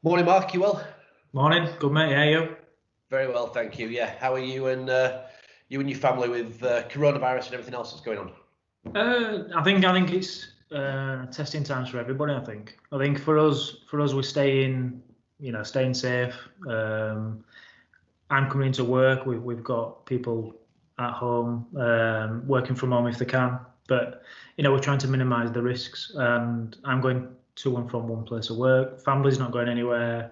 Morning, Marc. You well? Morning, good mate. How are you? Very well, thank you. Yeah, how are you and your family with coronavirus and everything else that's going on? I think it's testing times for everybody. I think for us, we're staying safe. I'm coming into work. We've got people at home working from home if they can, but we're trying to minimise the risks. And I'm going to and from one place of work. Family's not going anywhere.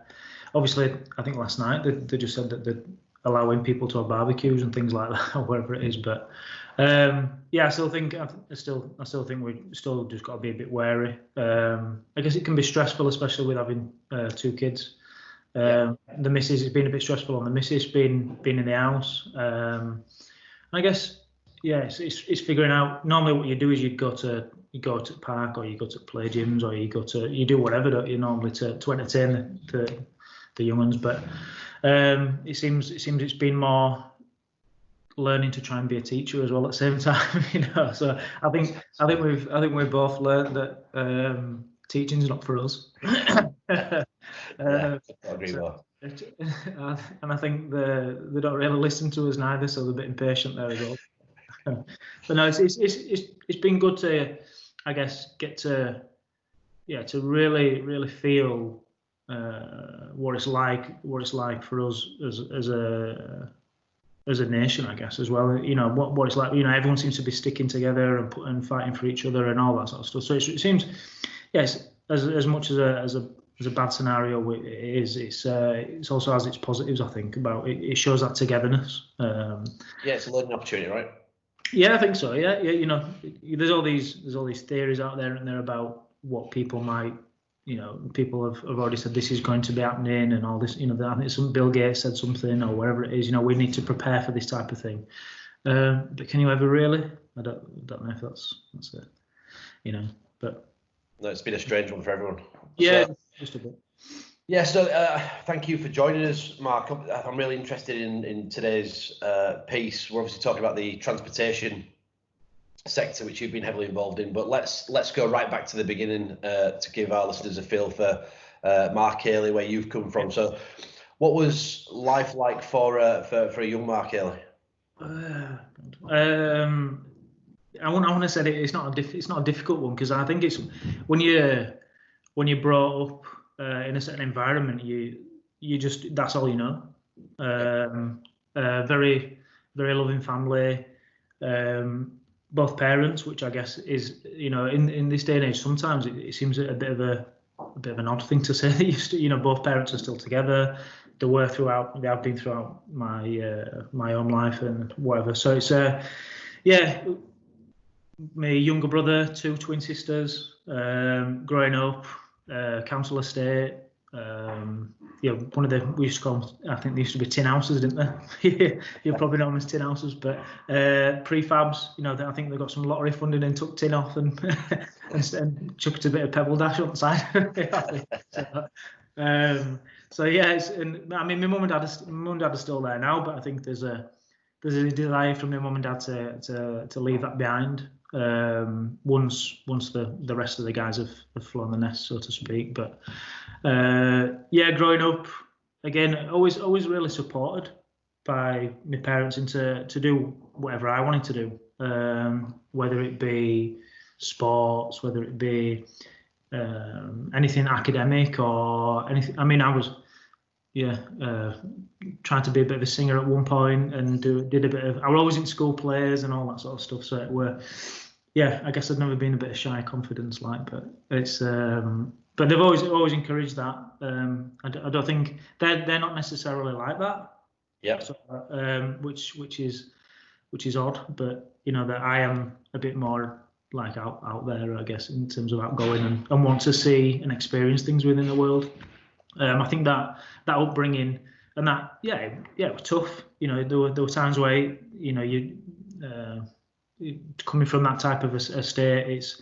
Obviously, I think last night they just said that they're allowing people to have barbecues and things like that, or whatever it is. But yeah, I still think we still just got to be a bit wary. I guess it can be stressful, especially with having two kids. Yeah, The missus has been a bit stressful on the missus being in the house. I guess yeah, it's figuring out. Normally, what you do is you go to the park, or you go to play gyms, or you do whatever, don't you, normally to entertain the young ones. But it seems it's been more learning to try and be a teacher as well at the same time. So I think we've both learned that teaching's not for us. yeah, uh, I agree so, more. and I think they don't really listen to us neither, so they're a bit impatient there as well. But no, it's been good to, I guess, get to really feel what it's like for us as a nation, I guess, as well. What it's like. Everyone seems to be sticking together and fighting for each other and all that sort of stuff. So it seems, yes, as much as a bad scenario it is, it's also has its positives. I think about it. It shows that togetherness. Yeah, it's a learning opportunity, right? Yeah, I think so. Yeah. There's all these theories out there and there about what people might. People have already said this is going to be happening and all this. I think some Bill Gates said something or whatever it is. We need to prepare for this type of thing. But can you ever really? I don't know if that's it. But No, it's been a strange one for everyone. yeah, So, just a bit. yeah, so thank you for joining us, Marc. I'm really interested in today's piece. We're obviously talking about the transportation sector, which you've been heavily involved in, but let's go right back to the beginning to give our listeners a feel for Marc Haley, where you've come from. So what was life like for a young Marc Haley? I want to say that it's not a difficult one, because I think it's when you're brought up in a certain environment, you just, that's all you know. Very very loving family. Both parents, which I guess is, in this day and age, sometimes it seems a bit of an odd thing to say. That both parents are still together. They have been throughout my own life and whatever. So it's yeah, my younger brother, two twin sisters, growing up, council estate. One of the, we used to call them, I think they used to be tin houses, didn't they? You'll probably know them as tin houses, but prefabs. I think they got some lottery funding and took tin off and and chucked a bit of pebble dash on the side. So yeah, I mean, my mum and dad are still there now, but I think there's a desire from my mum and dad to leave that behind. Once the rest of the guys have flown the nest, so to speak. But yeah, growing up, again, always really supported by my parents into to do whatever I wanted to do, whether it be sports, whether it be anything academic or anything. I mean, I was trying to be a bit of a singer at one point and did a bit of. I was always in school plays and all that sort of stuff. So it were, yeah, I guess I'd never been a bit of shy confidence like, but it's. But they've always encouraged that. I don't think they're not necessarily like that. Yeah. So, which is odd, but that I am a bit more like out there, I guess, in terms of outgoing and want to see and experience things within the world. I think that upbringing and that it was tough. There were times where you coming from that type of a state,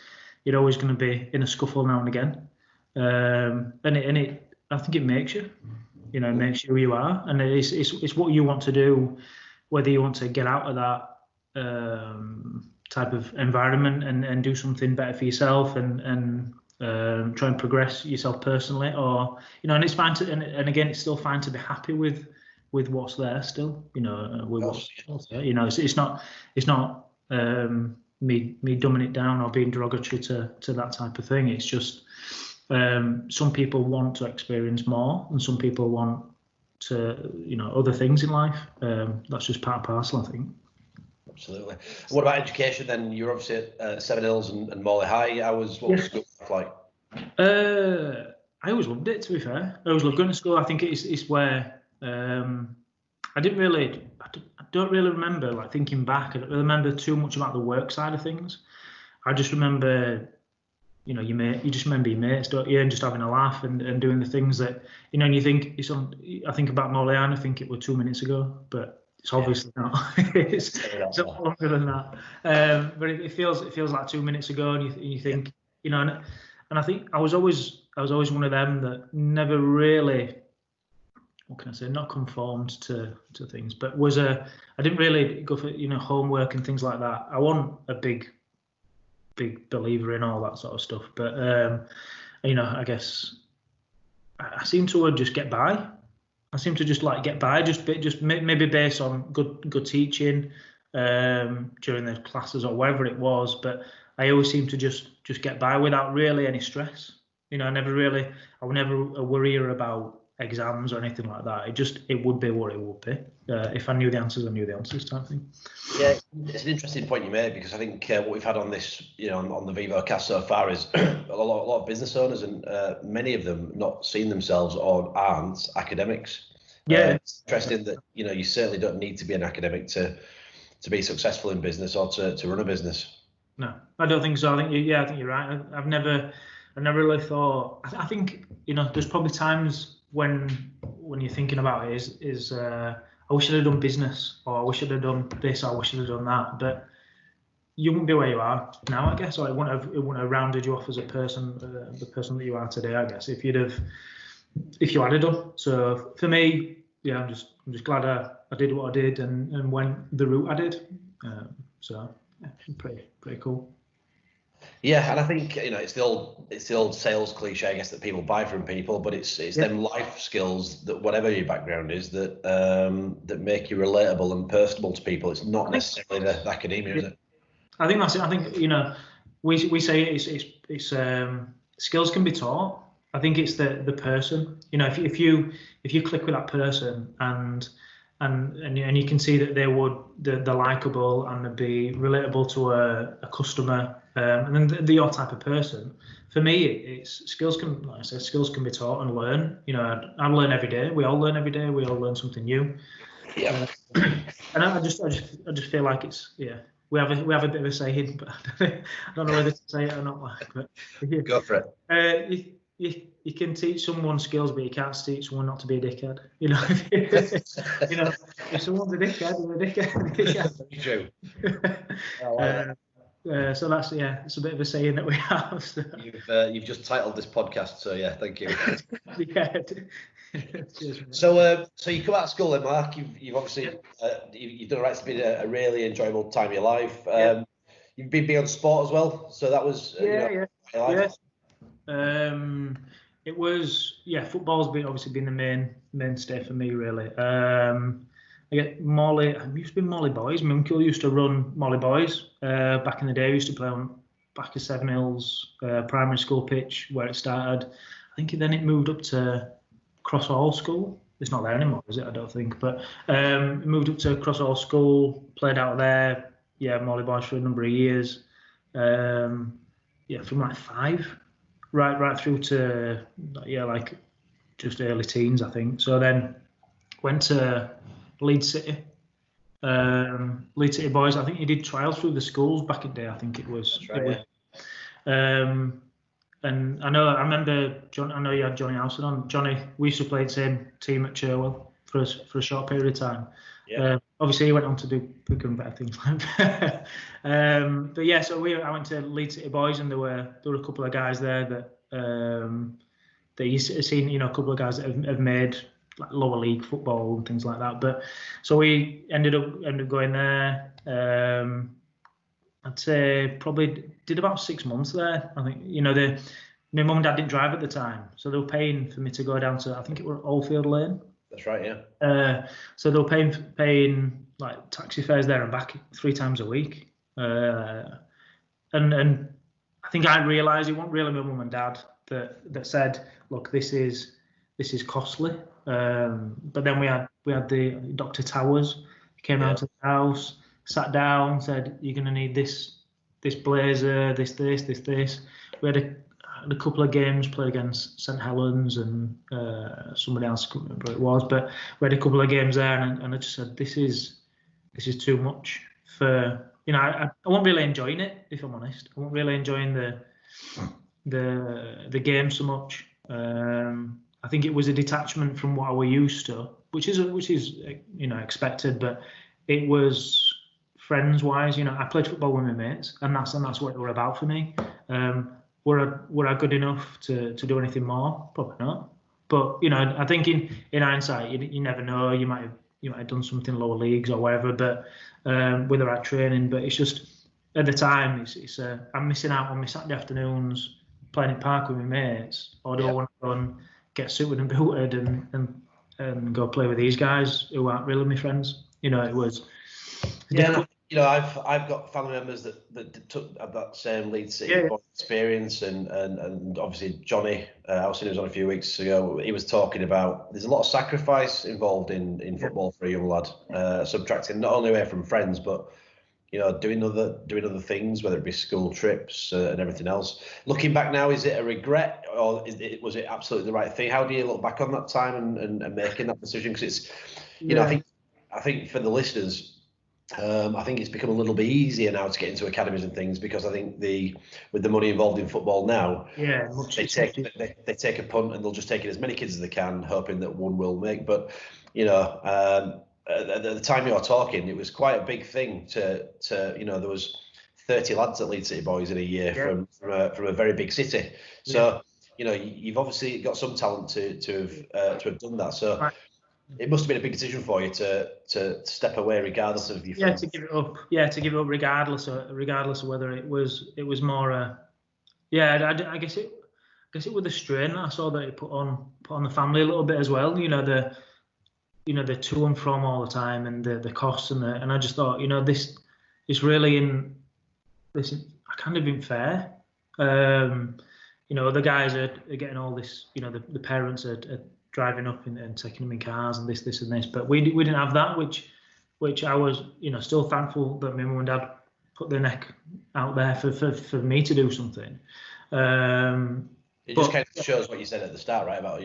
you're always going to be in a scuffle now and again, and it I think it makes you, it makes you who you are, and it's what you want to do, whether you want to get out of that type of environment and do something better for yourself and try and progress yourself personally, or and it's fine to, and again, it's still fine to be happy with what's there still, with what's there. It's not me dumbing it down or being derogatory to that type of thing. It's just some people want to experience more, and some people want to other things in life. That's just part and parcel, I think. Absolutely. What about education then? You're obviously at Seven Hills and Morley High. What was school like? I always loved it, to be fair. I always loved going to school. I think it's where I don't really remember, like, thinking back. I don't really remember too much about the work side of things. I just remember, you just remember your mates, don't you, and just having a laugh and doing the things that, and you think I think about Morley High, and I think it was 2 minutes ago, but it's obviously not. It's a lot longer than that. But it feels like 2 minutes ago, and you think, and I think I was always one of them that never really, what can I say, not conformed to things, but I didn't really go for homework and things like that. I wasn't a big believer in all that sort of stuff, but I guess I seem to just get by. I seem to just get by, just maybe based on good teaching during the classes or whatever it was. But I always seem to just get by without really any stress. I was never a worrier about exams or anything like that. It would be what it would be. If I knew the answers, I knew the answers, type thing. Yeah, it's an interesting point you made, because I think what we've had on this, on the ViVoCAST so far is a lot of business owners, and many of them not seeing themselves or aren't academics. Yeah, it's interesting that you certainly don't need to be an academic to be successful in business or to run a business. No, I don't think so. I think you're right. I've never really thought. I think there's probably times when you're thinking about it is I wish I'd have done business, or I wish I'd have done this, or I wish I'd have done that. But you wouldn't be where you are now, I guess, or it wouldn't have rounded you off as a person, the person that you are today, I guess, if you had done. So for me, yeah, I'm just glad I did what I did and went the route I did. So yeah, pretty cool. Yeah, and I think it's the old sales cliche, I guess, that people buy from people, but it's them life skills that, whatever your background is, that make you relatable and personable to people. It's not necessarily the academia, is it? I think that's it. I think we say it's skills can be taught. I think it's the person. If you click with that person and you can see that they're likable and they'd be relatable to a customer, and then they're your type of person. For me, it's skills can, like I said, skills can be taught and learn. I learn every day. We all learn every day. We all learn something new. Yeah. And I just feel like it's we have a bit of a saying, but I don't know whether to say it or not. But go for it. You can teach someone skills, but you can't teach someone not to be a dickhead. If someone's a dickhead, they're a dickhead. True. So that's it's a bit of a saying that we have. So. You've just titled this podcast, so yeah, thank you. Yeah. So you come out of school then, Marc. You've obviously you've done right to be a really enjoyable time of your life. You've been beyond sport as well, so that was it was football's obviously been the mainstay for me, really. I get Morley. I used to be Morley Boys. My uncle used to run Morley Boys back in the day. We used to play on back of Seven Hills primary school pitch where it started. I think then it moved up to Cross Hall School. It's not there anymore, is it? I don't think. But it moved up to Cross Hall School. Played out there. Yeah, Morley Boys for a number of years. From like 5. Right through to like just early teens, I think. So then went to Leeds City Boys. I think he did trials through the schools back in the day. I think it was. That's right, And I remember John. I know you had Johnny Howson on. Johnny, we used to play the same team at Cherwell for a short period of time. Yeah. Obviously, he went on to do bigger and better things like that. But yeah, so I went to Leeds City Boys, and there were a couple of guys there that you seen, a couple of guys that have made like lower league football and things like that. But so we ended up going there. I'd say probably did about 6 months there. I think my mum and dad didn't drive at the time, so they were paying for me to go down to, I think it was Oldfield Lane. That's right, yeah. So they were paying like taxi fares there and back 3 times a week. And I think I realised it wasn't really my mum and dad that said, look, this is costly. But then we had the Dr. Towers. He came round to the house, sat down, said, you're going to need this blazer, this. We had a couple of games, played against St Helens and somebody else, I couldn't remember who it was, but we had a couple of games there, and I just said, this is too much for, I wasn't really enjoying it, if I'm honest. I wasn't really enjoying the game so much. I think it was a detachment from what I were used to, which is expected, but it was friends wise. I played football with my mates, and that's what it were about for me. Were I good enough to do anything more? Probably not. But I think in hindsight, you never know. You might have done something lower leagues or whatever, but with the right training. But it's just at the time, it's I'm missing out on my Saturday afternoons playing in park with my mates, or do I want to go and get suited and booted and go play with these guys who aren't really my friends? It was. I've got family members that took that same Leeds City experience, and obviously Johnny, I was on a few weeks ago. He was talking about there's a lot of sacrifice involved in football for a young lad, subtracting not only away from friends, but doing other things, whether it be school trips and everything else. Looking back now, is it a regret, or was it absolutely the right thing? How do you look back on that time and making that decision? Because it's, I think for the listeners. I think it's become a little bit easier now to get into academies and things, because I think with the money involved in football now, they take a punt and they'll just take in as many kids as they can, hoping that one will make. But at the time you're talking, it was quite a big thing to there was 30 lads at Leeds City Boys in a year from a very big city. So you've obviously got some talent to have done that. So. Right. It must have been a big decision for you to step away, regardless of your friends. To give it up. To give it up, regardless of whether it was more. I guess it was the strain that I saw that it put on the family a little bit as well. The to and from all the time, and the costs and I just thought, this is really this. I can't have been fair. The guys are getting all this. The parents are driving up and taking them in cars and this and this, but we didn't have that, which I was still thankful that my mum and dad put their neck out there for me to do something. It just kind of shows what you said at the start, right, about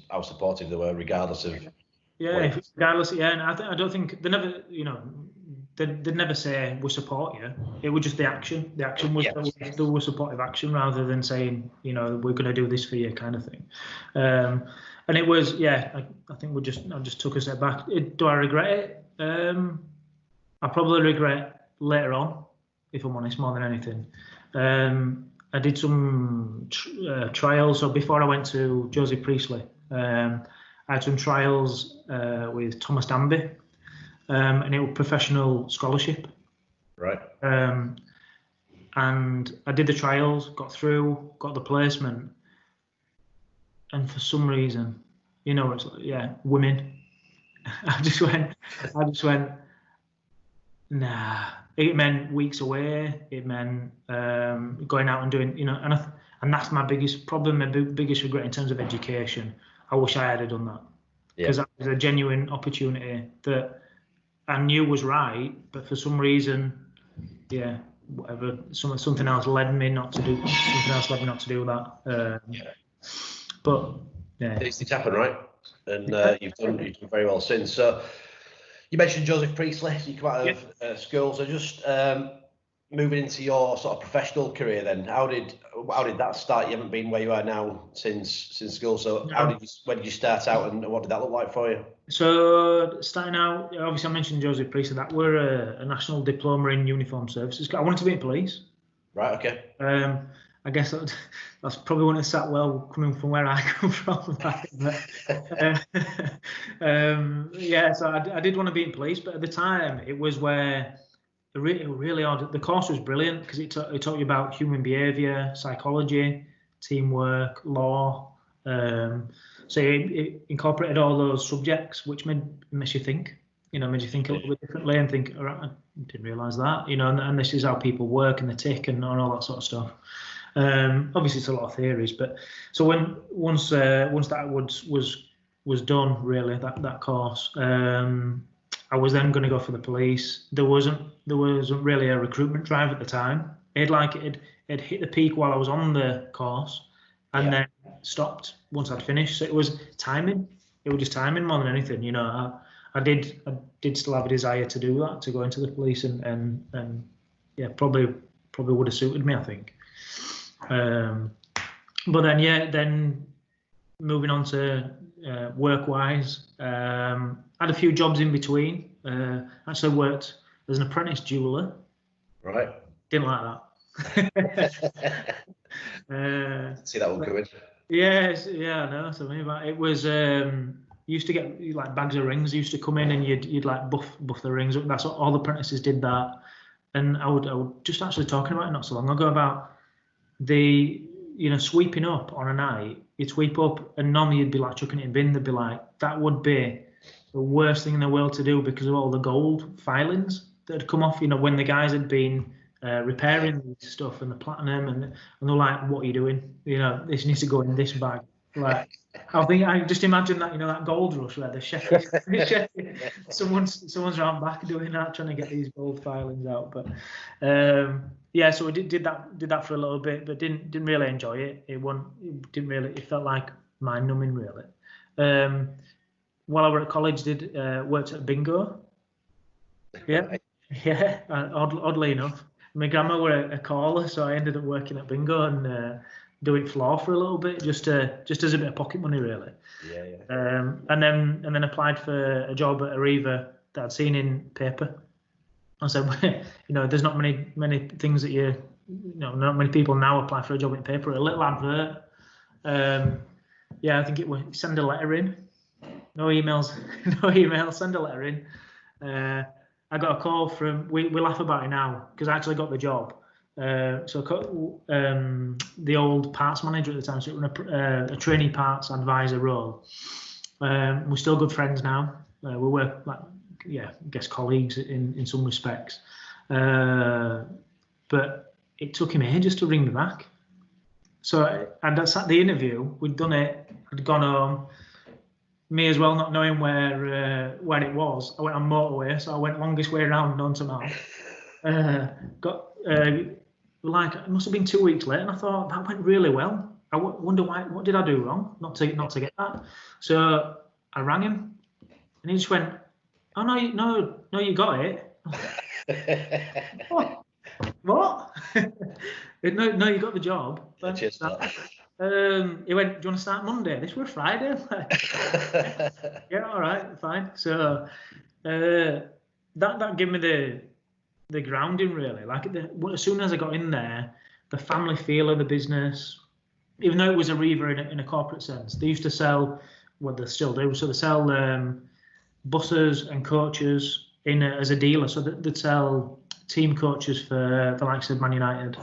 how supportive they were, regardless of. Regardless, and I don't think they never, they'd never say we support you. It was just the action. The action was there was supportive action rather than saying we're going to do this for you kind of thing. And it was, I think I just took a step back. Do I regret it? I probably regret later on, if I'm honest, more than anything. I did some trials. So before I went to Josie Priestley, I had some trials with Thomas Danby, and it was professional scholarship. Right. And I did the trials, got through, got the placement. And for some reason, it's women. I just went, nah. It meant weeks away. It meant going out and doing, and that's my biggest problem, my biggest regret in terms of education. I wish I had done that, because that was a genuine opportunity that I knew was right, but for some reason, whatever, something else led me not to do that. But these things happen, right? And you've done very well since. So you mentioned Joseph Priestley. You come out of school. So just moving into your sort of professional career, then how did that start? You haven't been where you are now since school. So when did you start out, and what did that look like for you? So starting out, obviously I mentioned Joseph Priestley. That were a national diploma in uniform services. I wanted to be in police. Right. Okay. I guess that's probably wouldn't have sat well coming from where I come from. So I did want to be in police, but at the time it was where really odd. The course was brilliant because it taught you about human behaviour, psychology, teamwork, law. So it incorporated all those subjects, which makes you think. Made you think a little bit differently and think, all right, I didn't realise that. And this is how people work and they tick and all that sort of stuff. Obviously, it's a lot of theories, but so once that was done, really, that course, I was then going to go for the police. There wasn't really a recruitment drive at the time. It hit the peak while I was on the course, and then stopped once I'd finished. So it was timing. It was just timing more than anything. I did still have a desire to do that, to go into the police, and yeah, probably would have suited me, I think. But then moving on to work-wise, had a few jobs in between. Actually worked as an apprentice jeweller. Right. Didn't like that. See that one coming. Yes, yeah, I know. So it was. Used to get like bags of rings. Used to come in and you'd like buff the rings up. That's what all the apprentices did that. And I would just actually talking about it not so long ago about the sweeping up on a night. You'd sweep up and normally you'd be like chucking it in bin. They'd be like, that would be the worst thing in the world to do because of all the gold filings that had come off. When the guys had been repairing this stuff and the platinum and they're like, what are you doing? This needs to go in this bag. Like, I just imagine that that gold rush where the chef someone's around back doing that, trying to get these gold filings out. But so we did that for a little bit, but didn't really enjoy it. It felt like mind numbing really. While I was at college, worked at bingo. Yeah, oddly enough, my grandma were a caller, so I ended up working at bingo and doing floor for a little bit, just as a bit of pocket money, really. Yeah. And then applied for a job at Arriva that I'd seen in paper. I said, there's not many things that not many people now apply for a job in paper. A little advert. I think it was send a letter in. No emails, send a letter in. I got a call from, we laugh about it now, because I actually got the job. So the old parts manager at the time, so it was a trainee parts advisor role. We're still good friends now. We work I guess colleagues in some respects. But it took him ages to ring me back. So and that's at the interview. We'd done it. I'd gone home. Me as well, not knowing where it was. I went on motorway, so I went longest way around known to man. It must have been 2 weeks later, and I thought that went really well. I wonder why. What did I do wrong? Not to get that. So I rang him, and he just went, "Oh no, you got it." What? No, you got the job. He went, "Do you want to start Monday?" This was Friday. Yeah, all right, fine. So that gave me the grounding, really. Like as soon as I got in there, the family feel of the business, even though it was Arriva in a corporate sense, they used to sell, well, they still do, so they sell buses and coaches as a dealer. So they'd sell team coaches for the likes of Man United,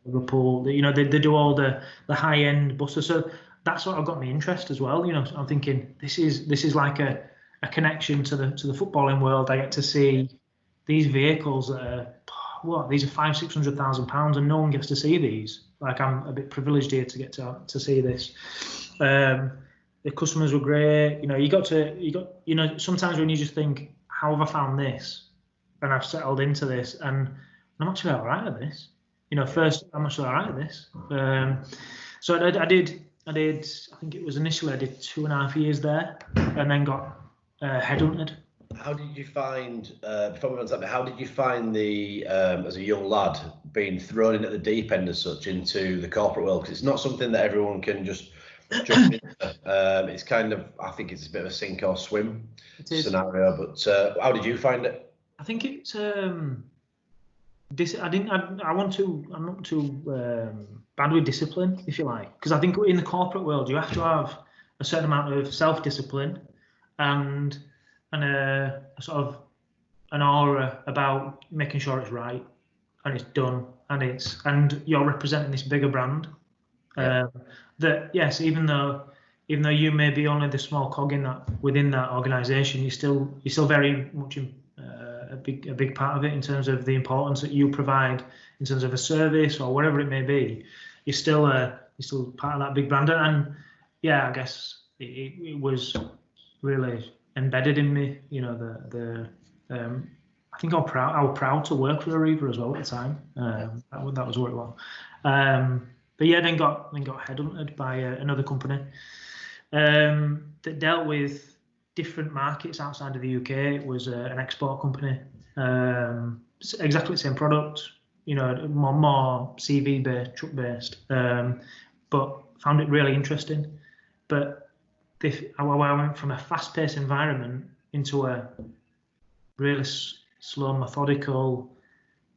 Liverpool. They do all the high-end buses. So that's what got me interest as well. I'm thinking this is like a connection to the footballing world. I get to see these vehicles that are these are £500,000-600,000, and no one gets to see these. Like, I'm a bit privileged here to get to see this. The customers were great. Sometimes when you just think, how have I found this? And I've settled into this, and I'm actually all right at this. First, I'm actually all right at this. So I did. I think it was initially I did 2.5 years there, and then got headhunted. How did you find, before we go on to that, how did you find as a young lad, being thrown in at the deep end as such into the corporate world? Because it's not something that everyone can just jump into. It's kind of, I think it's a bit of a sink or swim scenario. But how did you find it? I think it's, I'm not too bad with discipline, if you like. Because I think in the corporate world, you have to have a certain amount of self-discipline and a sort of an aura about making sure it's right and it's done and you're representing this bigger brand. Yeah. That yes, even though you may be only the small cog within that organisation, you're still very much a big part of it in terms of the importance that you provide in terms of a service or whatever it may be. You're still part of that big brand, and yeah, I guess it was really embedded in me. You know, I think I was proud to work for Ariba as well at the time. That was what it was. But yeah, then got headhunted by another company that dealt with different markets outside of the UK. It was an export company, exactly the same product, you know, more CV based, truck based, but found it really interesting. But I went from a fast paced environment into a really slow, methodical,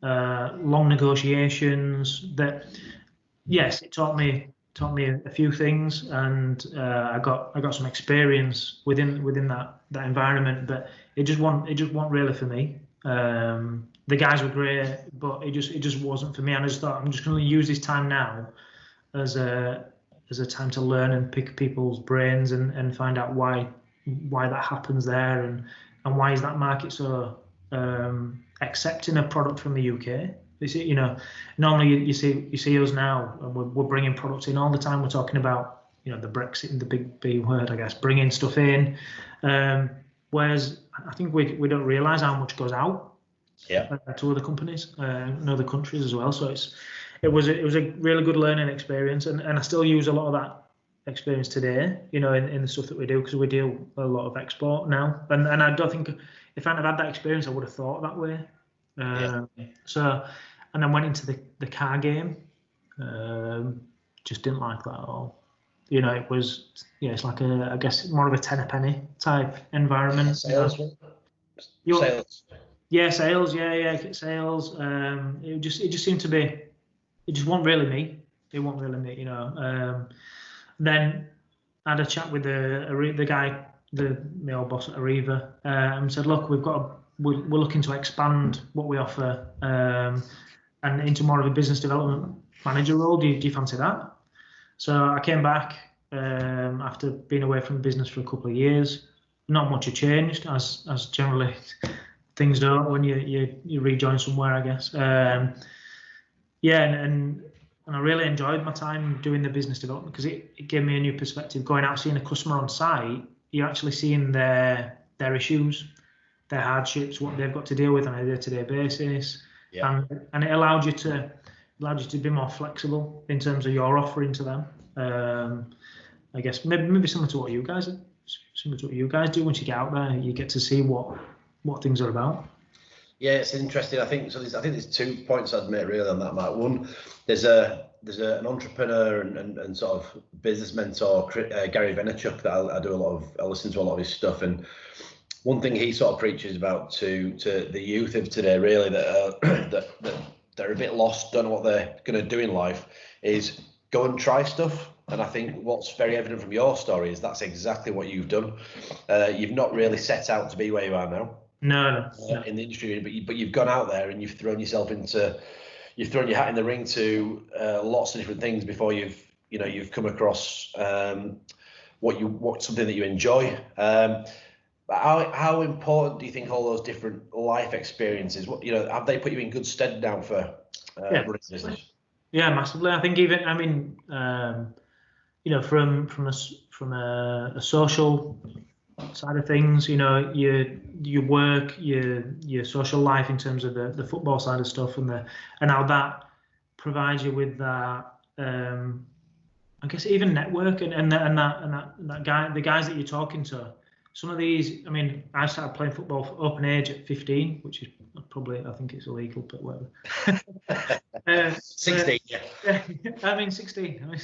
long negotiations. That yes, it taught me a few things, and I got some experience within that environment. But it just wasn't really for me. The guys were great, but it just wasn't for me. And I just thought I'm just going to use this time now as a time to learn and pick people's brains and find out why that happens there, and why is that market so accepting a product from the UK. You know, normally you see us now, and we're bringing products in all the time. We're talking about, you know, the Brexit and the big B word, I guess, bringing stuff in. Whereas I think we don't realise how much goes out to other companies in other countries as well. So it was a really good learning experience, and I still use a lot of that experience today, you know, in the stuff that we do, because we do a lot of export now. And I don't think if I hadn't had that experience, I would have thought that way. So, and then went into the car game. Just didn't like that at all. You know, it was, it's like I guess more of a tenner penny type environment. Sales. Sales. Yeah, sales. Yeah, sales. It just seemed to be. It just wasn't really me. It wasn't really me. You know. Then I had a chat with the guy, my old boss at Ariba, and said, look, we're looking to expand what we offer and into more of a business development manager role. Do you fancy that? So I came back after being away from the business for a couple of years. Not much had changed, as generally things don't when you rejoin somewhere, I guess. And I really enjoyed my time doing the business development, because it gave me a new perspective. Going out, seeing a customer on site, you're actually seeing their issues, their hardships, what they've got to deal with on a day-to-day basis, and it allowed you to be more flexible in terms of your offering to them. I guess maybe similar to what you guys do. Once you get out there, you get to see what things are about. Yeah, it's interesting. I think there's 2 points I'd make really on that, Mark. One, there's an entrepreneur and sort of business mentor, Gary Vaynerchuk, that I listen to a lot of his stuff, and one thing he sort of preaches about to the youth of today, really, that they're a bit lost, don't know what they're going to do in life, is go and try stuff. And I think what's very evident from your story is that's exactly what you've done. You've not really set out to be where you are now. No. In the industry, but you've gone out there and you've thrown your hat in the ring to lots of different things before you've come across something that you enjoy. How important do you think all those different life experiences? Have they put you in good stead now for running business? Yeah, massively. I think from a social side of things, your work, your social life in terms of the football side of stuff, and how that provides you with that, I guess, even network and that guy, the guys that you're talking to. Some of these, I started playing football for open age at 15, which is probably, I think it's illegal, but whatever. 16, yeah. 16.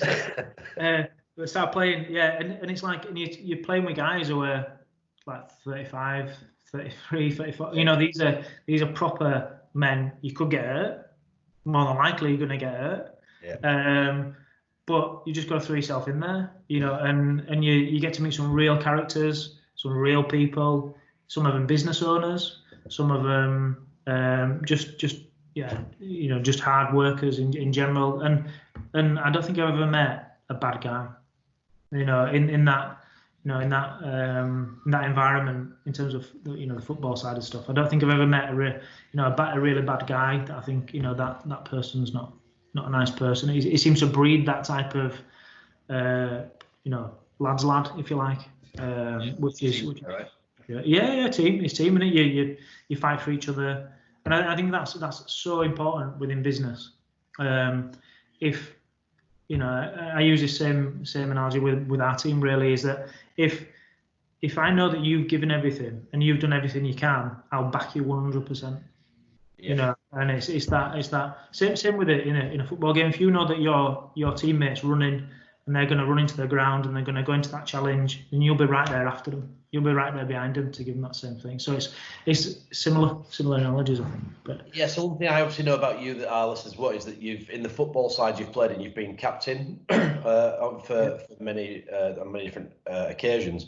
But start playing, and it's like, and you're playing with guys who are like 35, 33, 34. These are proper men. You could get hurt. More than likely, you're going to get hurt. Yeah. But you just got to throw yourself in there, and you get to meet some real characters, some real people. Some of them business owners. Some of them just just hard workers in general. And I don't think I've ever met a bad guy, in that environment, in terms of the football side of stuff. I don't think I've ever met a really bad guy that I think that person's not a nice person. He seems to breed that type of lad's lad, if you like, team. It's team, and you fight for each other, and I think that's so important within business. If I use the same analogy with our team, really, is that if I know that you've given everything and you've done everything you can, I'll back you 100%. And it's that same with it in a football game. If you know that your teammates running and they're going to run into the ground and they're going to go into that challenge, then you'll be right there after them. You'll be right there behind them to give them that same thing. So it's similar analogies, I think. But so one thing I obviously know about you that our listeners is that you've, in the football side you've played, and you've been captain for many on many different occasions.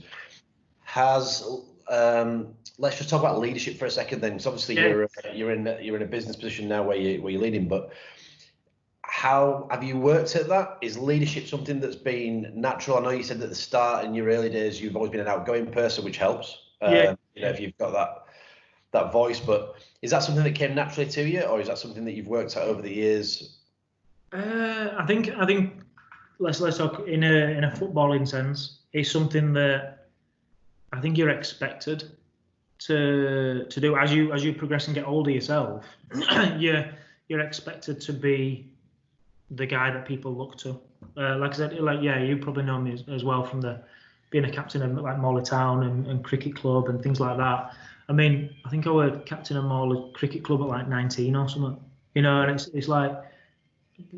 Let's just talk about leadership for a second then. So obviously you're in a business position now where you're leading, but how have you worked at that? Is leadership something that's been natural? I know you said at the start, in your early days, you've always been an outgoing person, which helps. If you've got that voice, but is that something that came naturally to you, or is that something that you've worked at over the years? I think let's talk in a footballing sense. It's something that I think you're expected to do as you progress and get older yourself. You're expected to be the guy that people look to. Like I said, you probably know me as well from being a captain of like Morley Town and cricket club and things like that. I mean, I think I was captain of Morley Cricket Club at like 19 or something. And it's like,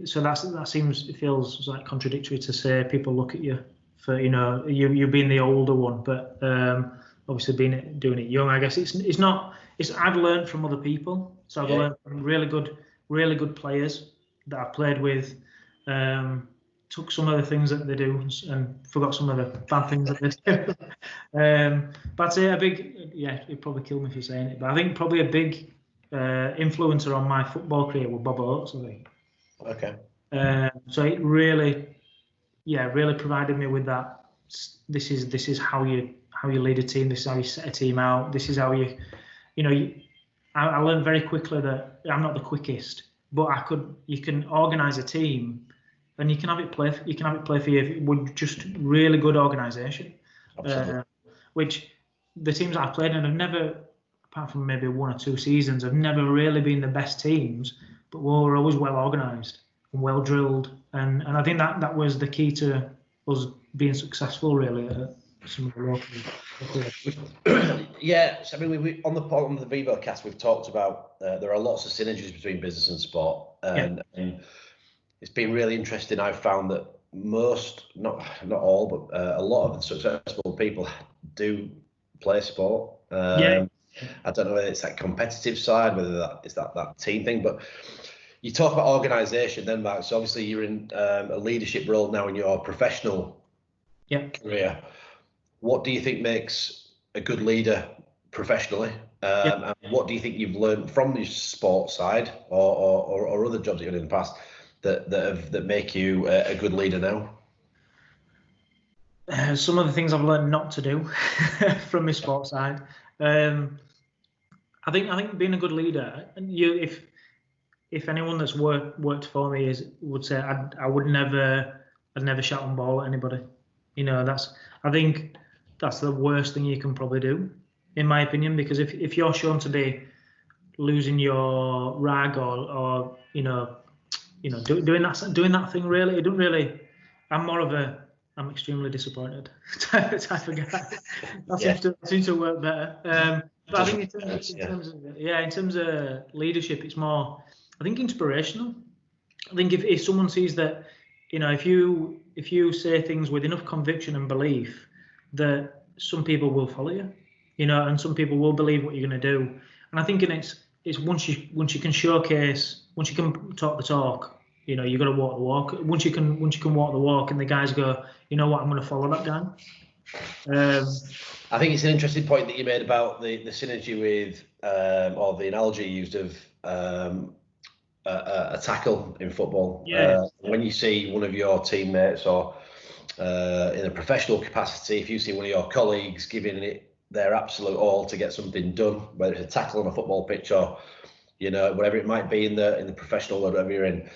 so it feels like contradictory to say people look at you for you being the older one, but obviously doing it young. I guess it's not. I've learned from other people, so I've learned from really good players that I've played with. Took some of the things that they do and forgot some of the bad things that they do. But I'd say it'd probably kill me for saying it, but I think probably a big influencer on my football career was Bob Oates, I think. Okay. So it really provided me with that. This is how you lead a team. This is how you set a team out. This is how I learned very quickly that I'm not the quickest, but you can organise a team, and you can have it play for you with just really good organisation. Which the teams I've played in have never, apart from maybe 1 or 2 seasons, have never really been the best teams, but we're always well organised and well drilled, and I think that was the key to us being successful, really, at some of the local. Yes, I mean, we on the ViVoCAST we've talked about there are lots of synergies between business and sport, and it's been really interesting. I've found that most, not all, but a lot of the successful people do play sport. I don't know whether it's that competitive side, whether that is that team thing, but you talk about organisation then, Marc. So obviously you're in a leadership role now in your professional career. What do you think makes a good leader professionally? And what do you think you've learned from the sports side or other jobs that you've done in the past that make you a good leader now? Some of the things I've learned not to do from my sports side. I think being a good leader, and if anyone that's worked for me would say I'd never shout on ball at anybody. I think that's the worst thing you can probably do, in my opinion, because if you're shown to be losing your rag or doing that thing, really, it don't really. I'm extremely disappointed type of guy. That seems to work better. But I think in terms of leadership, it's more, I think, inspirational. I think if someone sees that, if you say things with enough conviction and belief, that some people will follow you, and some people will believe what you're going to do. And I think it's once you can showcase, once you can talk the talk, you've got to walk the walk. Once you can walk the walk, and the guys go, you know what, I'm going to follow that guy. I think it's an interesting point that you made about the synergy with, or the analogy used of a tackle in football. Yeah. When you see one of your teammates or in a professional capacity, if you see one of your colleagues giving it their absolute all to get something done, whether it's a tackle on a football pitch or whatever it might be in the professional world, whatever you're in.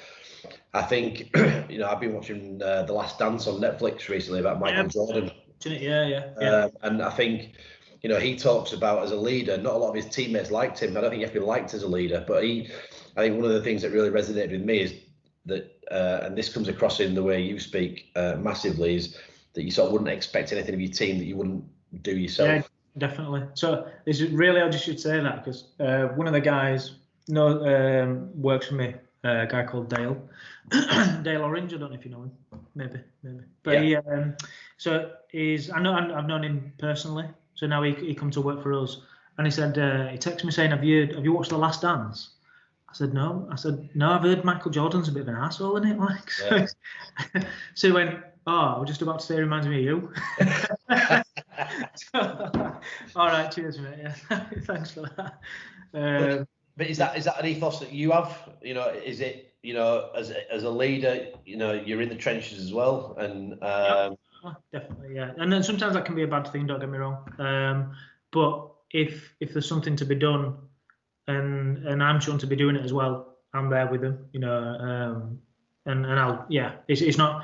I think I've been watching The Last Dance on Netflix recently about Michael Jordan. Yeah. And I think he talks about, as a leader, not a lot of his teammates liked him. I don't think he has to be liked as a leader, but I think one of the things that really resonated with me is that, and this comes across in the way you speak massively, is that you sort of wouldn't expect anything of your team that you wouldn't do yourself. Yeah, definitely. So this is really, I just should say that because one of the guys works for me, a guy called Dale. Dale Orange, I don't know if you know him. Maybe. But yeah. I've known him personally. So now he come to work for us, and he said he texted me saying, "Have you watched The Last Dance?" I said no. I've heard Michael Jordan's a bit of an asshole in it, like. So, so he went, "Oh, I was just about to say it reminds me of you." So, all right, cheers, mate. Yeah, thanks for that. But is that an ethos that you have? Is it as a leader, you're in the trenches as well, and definitely, yeah. And then sometimes that can be a bad thing. Don't get me wrong. But if there's something to be done, and I'm shown to be doing it as well, I'm there with them. And I'll It's not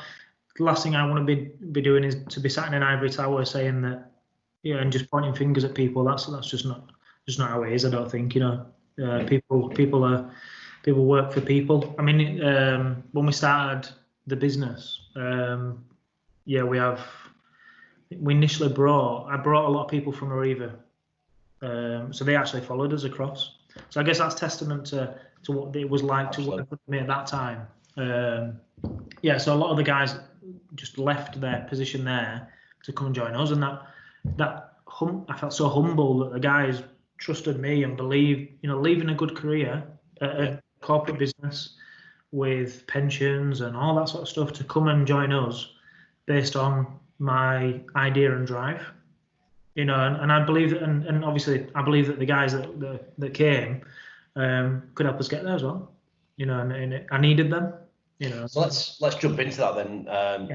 the last thing I want to be doing is to be sat in an ivory tower saying that, and just pointing fingers at people. That's just not how it is. I don't think. People work for people. I mean, when we started the business, we initially I brought a lot of people from Arriva, so they actually followed us across. So I guess that's testament to what it was like to work with me at that time. So a lot of the guys just left their position there to come and join us, and I felt so humble that the guys trusted me and believed, leaving a good career at a corporate business with pensions and all that sort of stuff to come and join us based on my idea and drive. And I believe that, and obviously I believe that the guys that came could help us get there as well. And I needed them. So let's jump into that then.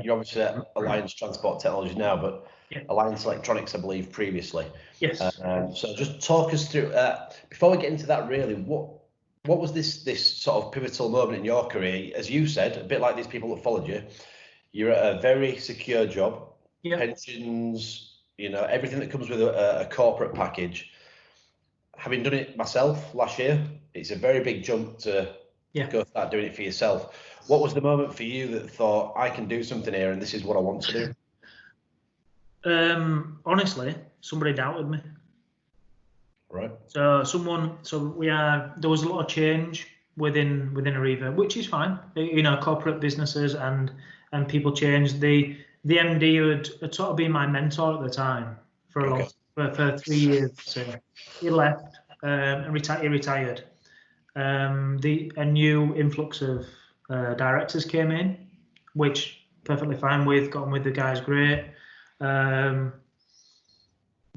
You're obviously at Alliance Transport Technologies now, but Alliance Electronics, I believe, previously. Yes. So just talk us through, before we get into that, really, what was this sort of pivotal moment in your career? As you said, a bit like these people that followed you, you're at a very secure job, pensions, everything that comes with a corporate package. Having done it myself last year, it's a very big jump to go start doing it for yourself. What was the moment for you that thought, I can do something here and this is what I want to do? Honestly, somebody doubted me. Right. So there was a lot of change within Arriva, which is fine. Corporate businesses and people change. The MD had sort of been my mentor at the time for 3 years. So he left and he retired. A new influx of directors came in, which perfectly fine with, got on with the guys great.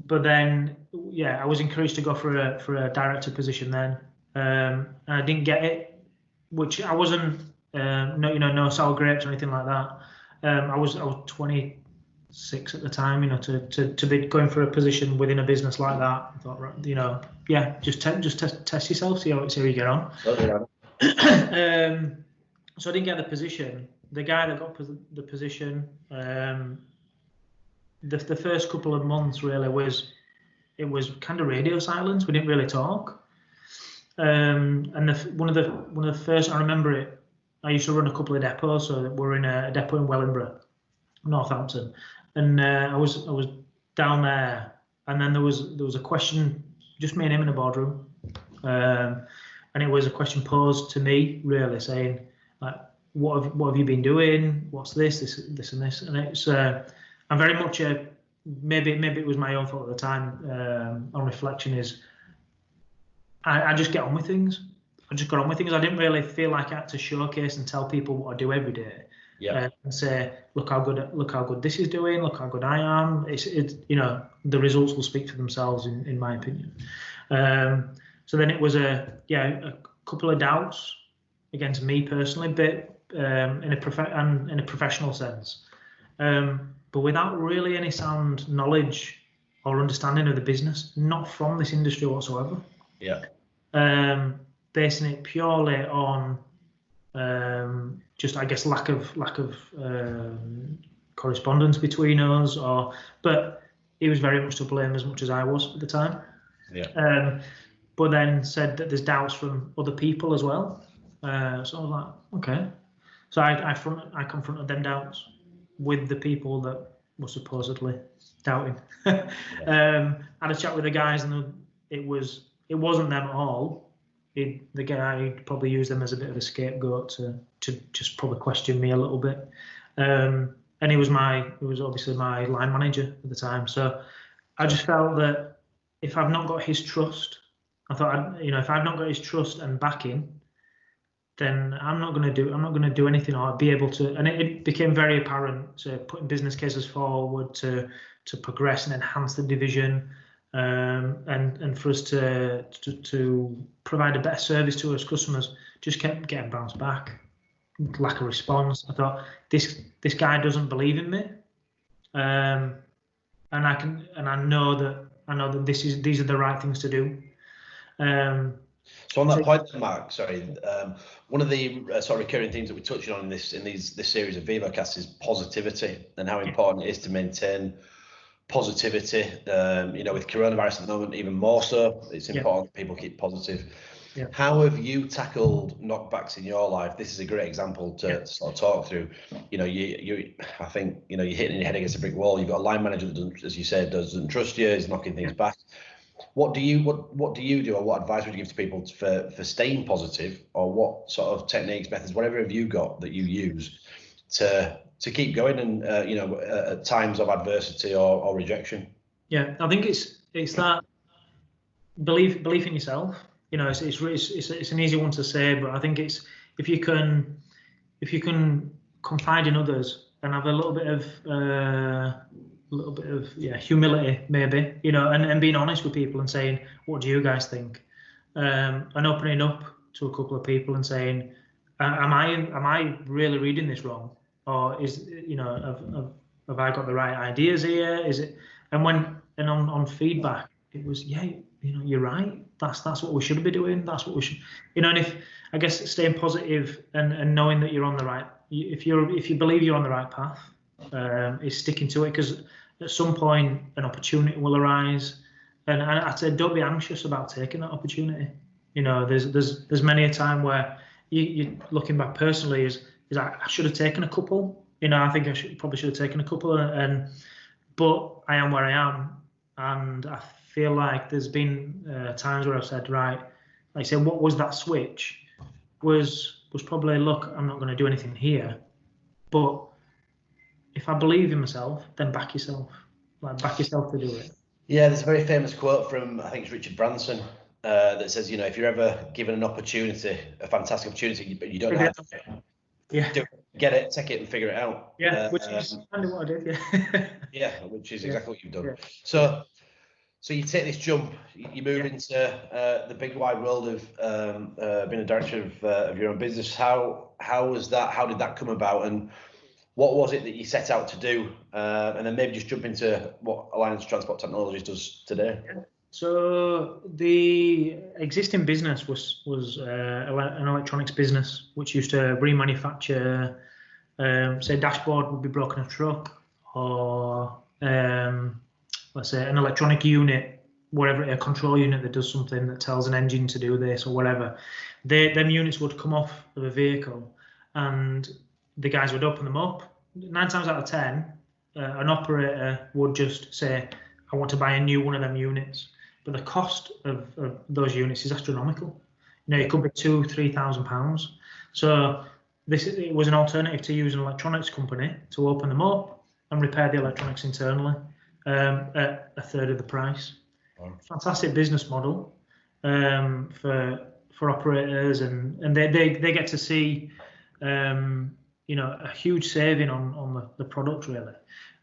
But then, I was encouraged to go for a director position then, and I didn't get it, which I wasn't, no sour grapes or anything like that. I was 26 at the time, to be going for a position within a business like that. I thought, right, just test yourself, see how you get on. So I didn't get the position. The guy that got the position, the first couple of months really was kind of radio silence. We didn't really talk. And one of the first, I remember it. I used to run a couple of depots, so we're in a depot in Wellingborough, Northampton, and I was down there, and then there was a question, just me and him in a boardroom, and it was a question posed to me, really saying, like, what have you been doing? What's this and this? And it's I'm very much maybe it was my own fault at the time. On reflection, is I just get on with things. I just got on with things. I didn't really feel like I had to showcase and tell people what I do every day. And say, look how good this is doing. Look how good I am. It's the results will speak for themselves in my opinion. So then it was a couple of doubts, against me personally, but in a professional sense, but without really any sound knowledge or understanding of the business, not from this industry whatsoever. Yeah. Basing it purely on just, I guess, lack of correspondence between us, but he was very much to blame as much as I was at the time. Yeah. But then said that there's doubts from other people as well. So I was like, okay. So I confronted them doubts with the people that were supposedly doubting. Had a chat with the guys, and it wasn't them at all. The guy probably used them as a bit of a scapegoat to just probably question me a little bit. And he was obviously my line manager at the time. So I just felt that if I've not got his trust, I thought, if I've not got his trust and backing, then I'm not going to do anything or be able to. And it became very apparent to putting business cases forward to progress and enhance the division, and for us to provide a better service to us customers. Just kept getting bounced back, lack of response. I thought this guy doesn't believe in me, and I know that these are the right things to do. So on that point, Mark, sorry, one of the sort of recurring themes that we're touching on in this series of ViVoCAST is positivity, and how important it is to maintain positivity. With coronavirus at the moment, even more so, it's important that people keep positive. Yeah. How have you tackled knockbacks in your life? This is a great example to sort of talk through. I think you're hitting your head against a brick wall. You've got a line manager that doesn't, as you said, doesn't trust you. Is knocking things back. What do you do, or what advice would you give to people for staying positive, or what sort of techniques, methods, whatever have you got that you use to keep going and at times of adversity or rejection? Yeah, I think it's that belief in yourself. It's an easy one to say, but I think it's if you can confide in others and have a little bit of humility, maybe, and being honest with people and saying, what do you guys think, and opening up to a couple of people and saying, am I really reading this wrong, or have I got the right ideas here? Is it? And on feedback, it was, you're right. That's what we should be doing. That's what we should, and if, I guess, staying positive and knowing that you're on the right, if you believe you're on the right path, is sticking to it, because at some point an opportunity will arise, and I'd say don't be anxious about taking that opportunity. There's many a time where you looking back personally is I should have taken a couple. I think I probably should have taken a couple, but I am where I am, and I feel like there's been times where I've said, right, like I said, what was that switch? Was probably, look, I'm not going to do anything here, but if I believe in myself, then back yourself. Back yourself to do it. Yeah, there's a very famous quote from, I think it's Richard Branson, that says, if you're ever given an opportunity, a fantastic opportunity, but you don't have it, get it, take it, and figure it out. Yeah, which is kind of what I did. Yeah, which is exactly what you've done. Yeah. So you take this jump, you move into the big wide world of being a director of your own business. How was that? How did that come about? And what was it that you set out to do? And then maybe just jump into what Alliance Transport Technologies does today. So the existing business was an electronics business, which used to remanufacture, say, dashboard would be broken in a truck, or let's say an electronic unit, whatever, a control unit that does something that tells an engine to do this or whatever. Them units would come off of a vehicle, and the guys would open them up. 9 times out of 10, an operator would just say, I want to buy a new one of them units. But the cost of those units is astronomical. It could be £2,000-3,000. So it was an alternative to use an electronics company to open them up and repair the electronics internally at a third of the price. Wow. Fantastic business model for operators, and they get to see a huge saving on the product, really.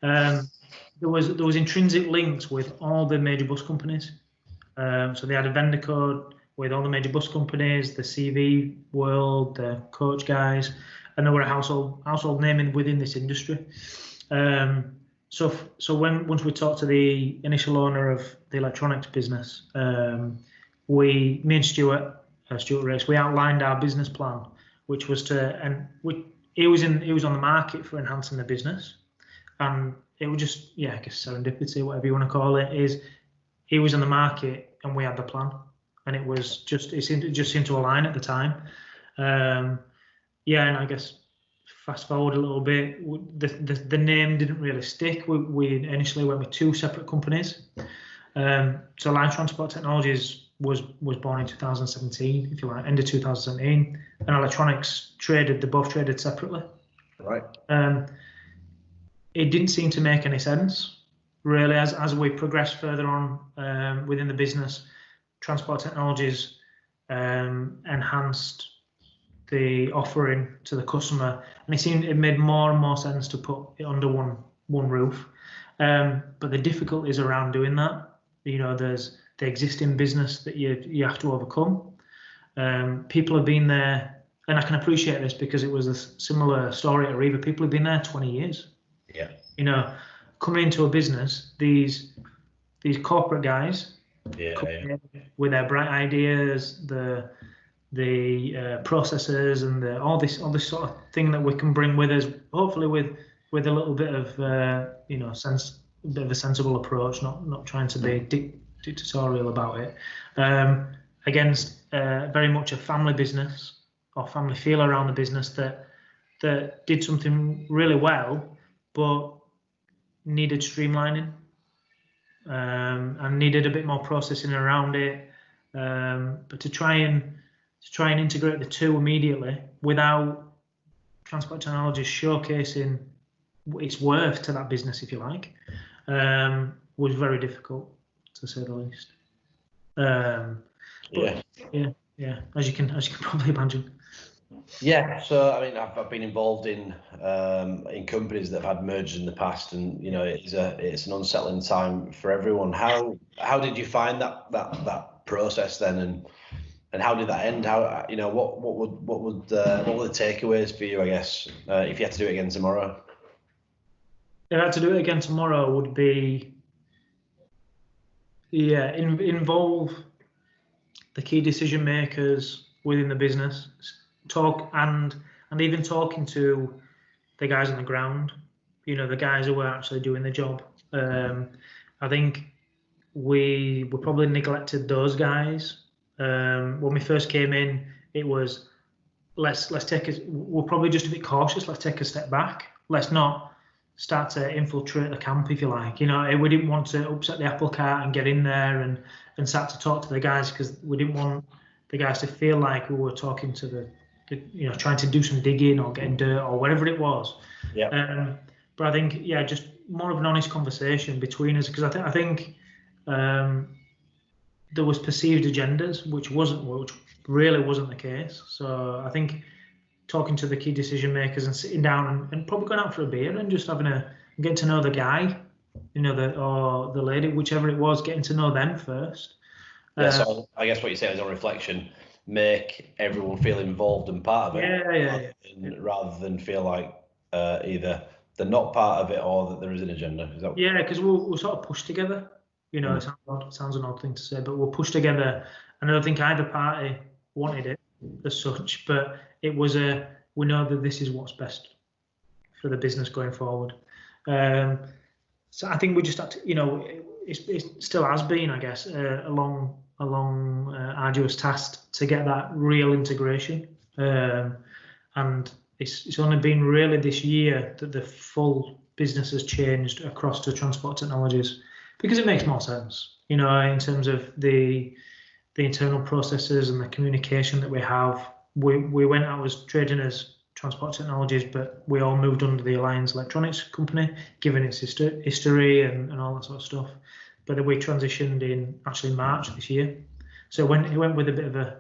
There was intrinsic links with all the major bus companies. So they had a vendor code with all the major bus companies, the CV world, the coach guys, and they were a household name within this industry. So once we talked to the initial owner of the electronics business, me and Stuart Race, we outlined our business plan, which was he was on the market for enhancing the business, and it was just, I guess serendipity, whatever you want to call it, is he was on the market and we had the plan, and it just seemed to align at the time. And I guess fast forward a little bit, the name didn't really stick. We initially went with two separate companies. So Line Transport Technologies was born in 2017, if you like, end of 2017, and Electronics they both traded separately. Right. It didn't seem to make any sense, really, as we progressed further on within the business. Transport Technologies enhanced the offering to the customer, and it made more and more sense to put it under one roof. But the difficulties around doing that, there's the existing business that you have to overcome. People have been there, and I can appreciate this because it was a similar story at Arriva. People have been there 20 years. Yeah. Coming into a business, these corporate guys, with their bright ideas, the processes, and all this sort of thing that we can bring with us, hopefully with a little bit of a bit of a sensible approach, not trying to be dictatorial about it, against very much a family business or family feel around the business that did something really well, but needed streamlining, and needed a bit more processing around it. But to try and integrate the two immediately without Transport Technologies showcasing its worth to that business, if you like, was very difficult, to say the least. As you can probably imagine. Yeah, so I mean, I've been involved in companies that have had mergers in the past, and it's an unsettling time for everyone. How did you find that process then, and how did that end? How what were the takeaways for you, I guess, if you had to do it again tomorrow? If I had to do it again tomorrow, would be involve the key decision makers within the business, talk and even talking to the guys on the ground, the guys who were actually doing the job. I think we probably neglected those guys. When we first came in, it was we're probably just a bit cautious. Let's take a step back. Let's not start to infiltrate the camp, if you like. We didn't want to upset the apple cart and get in there and start to talk to the guys, because we didn't want the guys to feel like we were talking to the trying to do some digging or getting dirt or whatever it was. Yeah. But I think, just more of an honest conversation between us, because I think there was perceived agendas, which really wasn't the case. So I think talking to the key decision makers and sitting down and probably going out for a beer and just getting to know the guy, or the lady, whichever it was, getting to know them first. So I guess what you're saying is, on reflection, make everyone feel involved and part of it, rather than feel like either they're not part of it or that there is an agenda. Is that? Yeah, because we'll sort of push together. It sounds an odd thing to say, but we'll push together. And I don't think either party wanted it as such, but it was we know that this is what's best for the business going forward. So I think we just had to, it still has been, I guess, a long arduous task to get that real integration. And it's only been really this year that the full business has changed across to Transport Technologies, because it makes more sense, in terms of the internal processes and the communication that we have. We went out as trading as Transport Technologies, but we all moved under the Alliance Electronics company, given its history and all that sort of stuff. But then we transitioned in actually March this year. So it went with a bit of a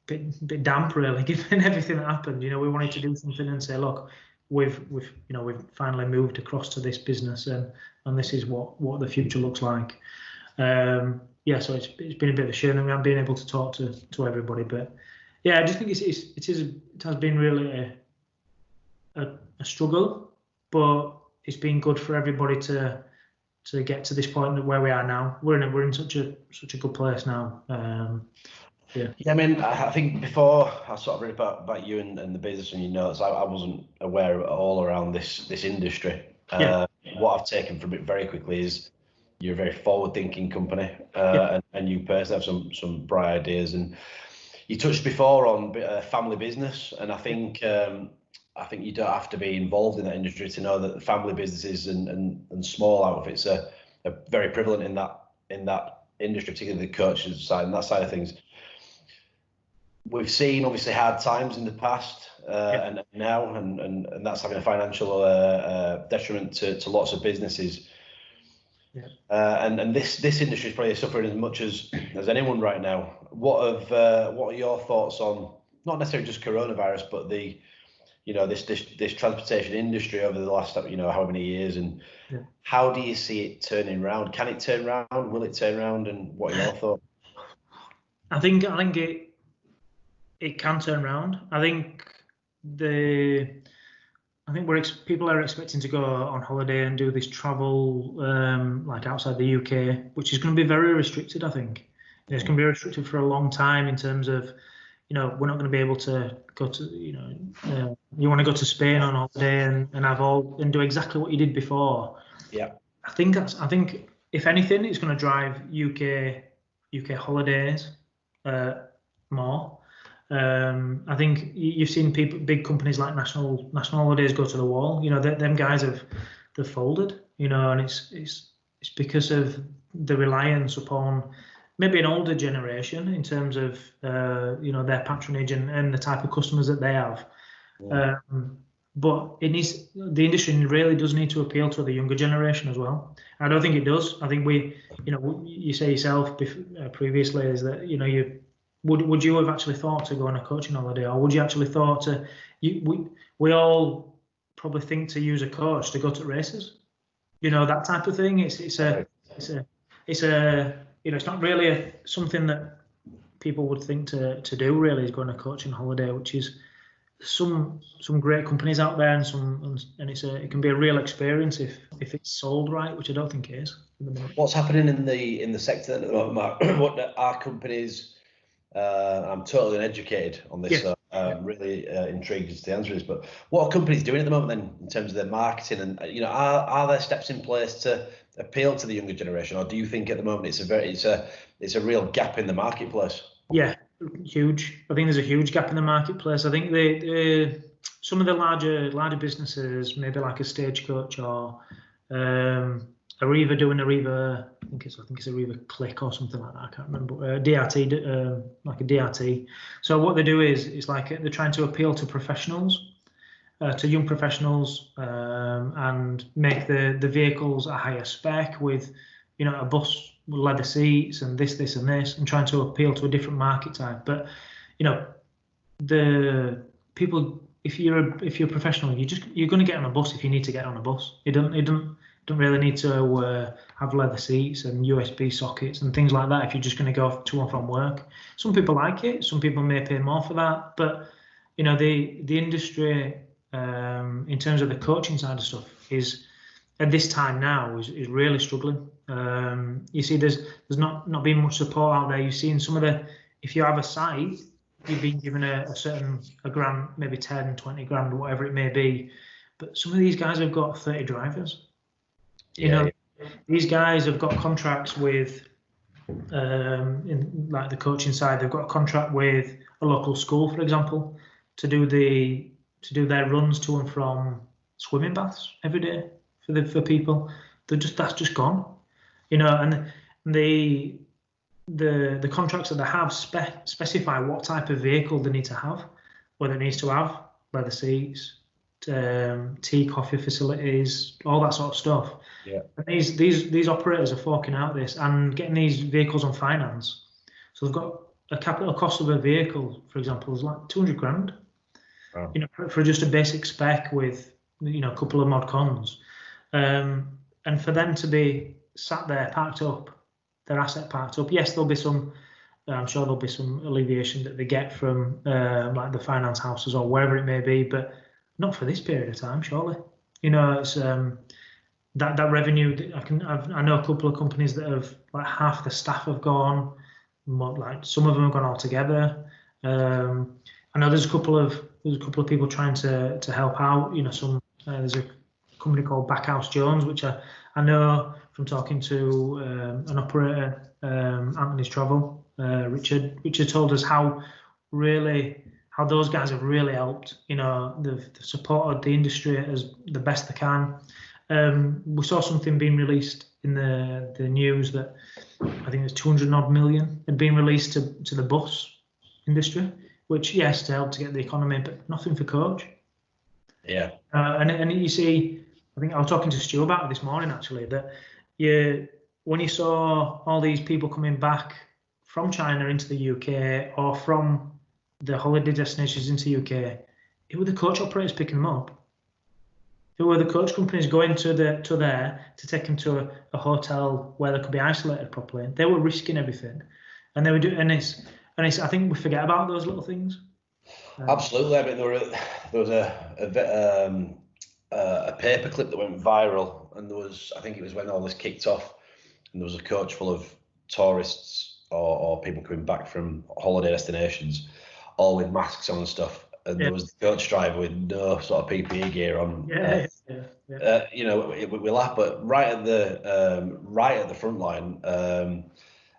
bit damp, really, given everything that happened. We wanted to do something and say, look, we've finally moved across to this business, and this is what the future looks like. yeah, so it's been a bit of a shame that we haven't been able to talk to everybody. But yeah, I just think it has been really a struggle, but it's been good for everybody to get to this point where we are now. We're in such a good place now. Yeah. Yeah, I mean, I think before I sort of read about you and the business and your notes, I wasn't aware at all around this industry. What I've taken from it very quickly is you're a very forward-thinking company, and you personally have some bright ideas. And you touched before on family business, and I think you don't have to be involved in that industry to know that the family businesses and small outfits are very prevalent in that industry, particularly the coaches side and that side of things. We've seen obviously hard times in the past and now, and that's having a financial detriment to lots of businesses. Yeah. And this industry is probably suffering as much as anyone right now. What are your thoughts on not necessarily just coronavirus, but this transportation industry over the last however many years, and how do you see it turning around? Can it turn around? Will it turn around? And what are your thoughts? I think it can turn around. I think people are expecting to go on holiday and do this travel like outside the UK, which is going to be very restricted. I think it's going to be restricted for a long time in terms of, we're not going to be able to go to, you want to go to Spain on holiday and do exactly what you did before. Yeah. I think if anything, it's going to drive UK holidays more. I think you've seen big companies like National Holidays go to the wall. Them guys they've folded. And it's because of the reliance upon maybe an older generation in terms of their patronage and the type of customers that they have. Yeah. But the industry really does need to appeal to the younger generation as well. I don't think it does. I think you say yourself previously is that would you have actually thought to go on a coaching holiday, or would you actually thought to? We all probably think to use a coach to go to races, that type of thing. It's not really something that people would think to do. Really, is go on a coaching holiday, which is some great companies out there, and it can be a real experience if it's sold right, which I don't think it is. What's happening in the sector at the moment, Mark? What are companies? I'm totally uneducated on this, so I'm really intrigued as to the answer is. But what are companies doing at the moment then in terms of their marketing, and are there steps in place to appeal to the younger generation, or do you think at the moment it's a real gap in the marketplace? Yeah, huge. I think there's a huge gap in the marketplace. I think some of the larger businesses, maybe like a Stagecoach or Arriva doing Arriva, I think it's Arriva Click or something like that. I can't remember. DRT, like a DRT. So what they do is it's like they're trying to appeal to professionals, to young professionals, and make the vehicles a higher spec with, a bus with leather seats and this and this, and trying to appeal to a different market type. But the people, if you're a professional, you're going to get on a bus if you need to get on a bus. It don't really need to have leather seats and USB sockets and things like that if you're just going to go to and from work. Some people like it. Some people may pay more for that. But the industry, in terms of the coaching side of stuff, is at this time now is really struggling. You see, there's not been much support out there. You see in some of if you have a site, you've been given a grant, maybe 10, 20 grand, whatever it may be. But some of these guys have got 30 drivers. These guys have got contracts with, in like the coaching side, they've got a contract with a local school, for example, to do their runs to and from swimming baths every day for people. That's just gone, and the contracts that they have specify what type of vehicle they need to have, whether it needs to have leather seats, tea, coffee facilities, all that sort of stuff. Yeah. And these operators are forking out this and getting these vehicles on finance. So they've got a capital cost of a vehicle, for example, is like 200 grand. Wow. For just a basic spec with a couple of mod cons, and for them to be sat there parked up their asset parked up. Yes, there'll be some. I'm sure there'll be some alleviation that they get from like the finance houses or wherever it may be, but not for this period of time, surely. It's that revenue. I know a couple of companies that have like half the staff have gone, like some of them have gone altogether. I know there's a couple of people trying to help out. There's a company called Backhouse Jones, which I know from talking to an operator, Anthony's Travel, Richard told us how those guys have really helped. They've supported the industry as the best they can. We saw something being released in the news that I think it's 200 odd million had been released to the bus industry, which yes, to help to get the economy, but nothing for coach. Yeah. And you see, I think I was talking to Stu about it this morning actually, that when you saw all these people coming back from China into the UK or from the holiday destinations into UK, it were the coach operators picking them up. It were the coach companies going to there to take them to a hotel where they could be isolated properly. They were risking everything, and they were doing this. And I think we forget about those little things. Absolutely. I mean, there was a paperclip that went viral, and I think it was when all this kicked off, and there was a coach full of tourists or people coming back from holiday destinations, all with masks on and stuff, and there was the coach driver with no sort of PPE gear on. We laugh, but right at the front line,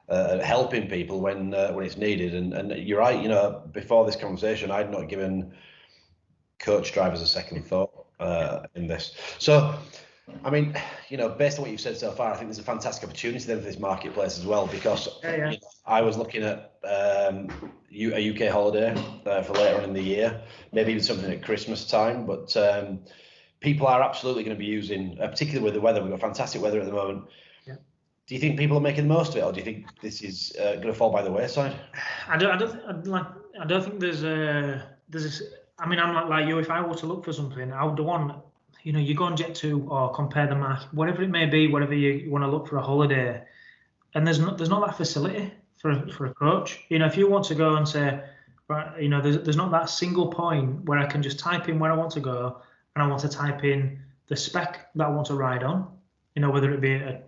helping people when it's needed. And you're right. Before this conversation, I'd not given coach drivers a second thought in this. So, I mean, based on what you've said so far, I think there's a fantastic opportunity then for this marketplace as well, because I was looking at a UK holiday for later on in the year, maybe even something at Christmas time. But people are absolutely going to be using, particularly with the weather. We've got fantastic weather at the moment. Yeah. Do you think people are making the most of it, or do you think this is going to fall by the wayside? I don't think there's a. I mean, I'm like you. If I were to look for something, I would want. You go on Jet2 or compare the market, whatever it may be, whatever you want to look for a holiday, and there's not that facility for a coach. If you want to go and say, right, there's not that single point where I can just type in where I want to go, and I want to type in the spec that I want to ride on. Whether it be a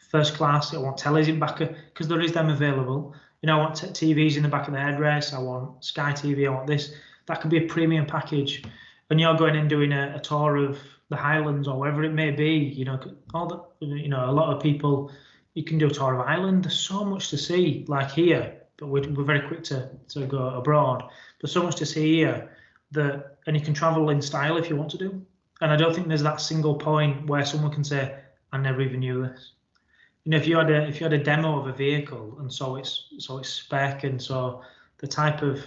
first class, I want tellies in back, because there is them available. I want TVs in the back of the headrest. I want Sky TV. I want this. That could be a premium package. When you're going and doing a tour of the Highlands or wherever it may be, a lot of people, you can do a tour of Ireland. There's so much to see, like here, but we're very quick to go abroad. There's so much to see here and you can travel in style if you want to do. And I don't think there's that single point where someone can say, I never even knew this. If you had a demo of a vehicle and saw its spec and saw the type of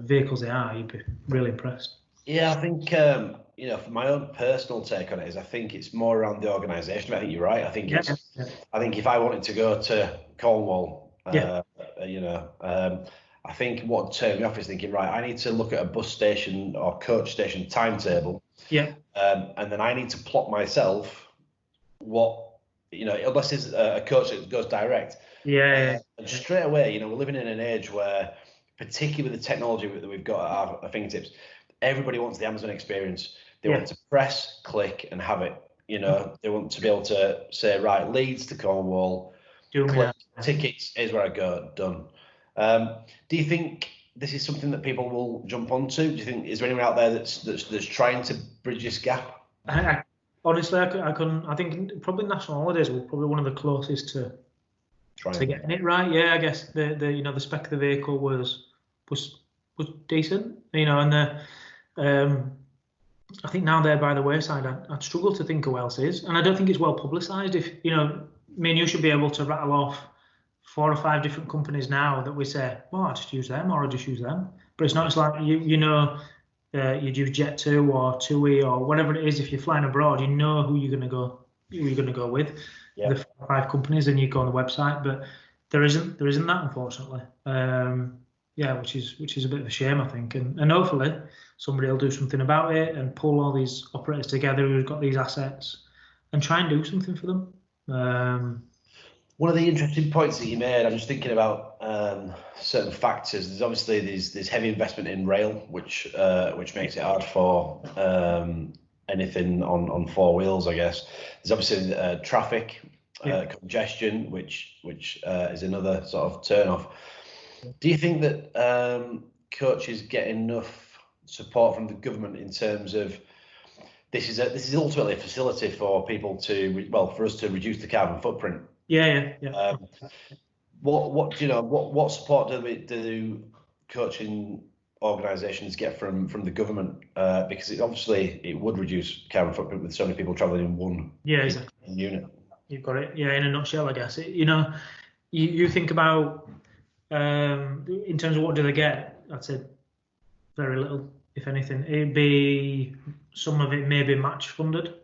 vehicles they are, you'd be really impressed. Yeah, I think for my own personal take on it is I think it's more around the organisation. I think you're right. I think I think if I wanted to go to Cornwall, I think what would turn me off is thinking, right, I need to look at a bus station or coach station timetable. Yeah. And then I need to plot myself unless there's a coach that goes direct. Yeah. And straight away, we're living in an age where, particularly with the technology that we've got at our fingertips, everybody wants the Amazon experience. They want to press, click, and have it. They want to be able to say, right, Leeds to Cornwall, click, tickets, here's where I go, done. Do you think this is something that people will jump onto? Do you think, is there anyone out there that's trying to bridge this gap? Honestly, I couldn't. I think probably National Holidays were probably one of the closest to getting it right. Yeah, I guess the spec of the vehicle was decent. And I think now they're by the wayside. I'd struggle to think who else is, and I don't think it's well publicised. If me and you should be able to rattle off 4 or 5 different companies now that we say, well, I just use them or I just use them. But it's not. It's like you'd use Jet2 or TUI or whatever it is. If you're flying abroad, you know who you're going to go with. Yeah. The 4 or 5 companies, and you go on the website. But there isn't that, unfortunately. Which is a bit of a shame, I think. And hopefully somebody will do something about it and pull all these operators together who've got these assets and try and do something for them. One of the interesting points that you made, I'm just thinking about certain factors. There's obviously there's heavy investment in rail, which makes it hard for anything on four wheels, I guess. There's obviously traffic congestion, which is another sort of turn off. Do you think that coaches get enough support from the government in terms of this is ultimately a facility for people for us to reduce the carbon footprint? Yeah. What do you know? What support do coaching organisations get from the government? Because it would reduce carbon footprint with so many people travelling in one unit. You've got it. Yeah, in a nutshell, I guess. You think about in terms of what do they get? I'd say very little, if anything. It'd be some of it may be match funded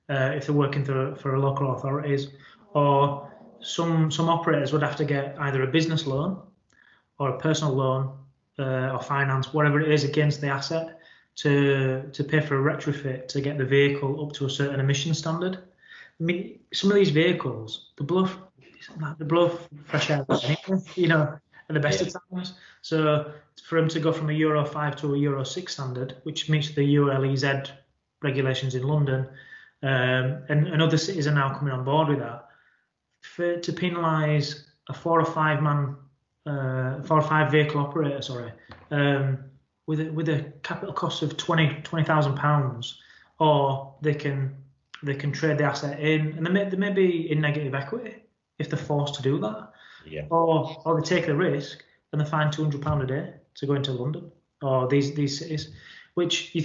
if they're working for local authorities, or some operators would have to get either a business loan or a personal loan or finance, whatever it is, against the asset to pay for a retrofit to get the vehicle up to a certain emission standard. I mean, some of these vehicles, the blow fresh air anyway, at the best of times. So for them to go from a Euro 5 to a Euro 6 standard, which meets the ULEZ regulations in London, and other cities are now coming on board with that, to penalise a 4 or 5 vehicle operator, with a capital cost of £20,000, or they can trade the asset in, and they may be in negative equity if they're forced to do that. Yeah. Or they take the risk and they find £200 a day to go into London or these cities, which you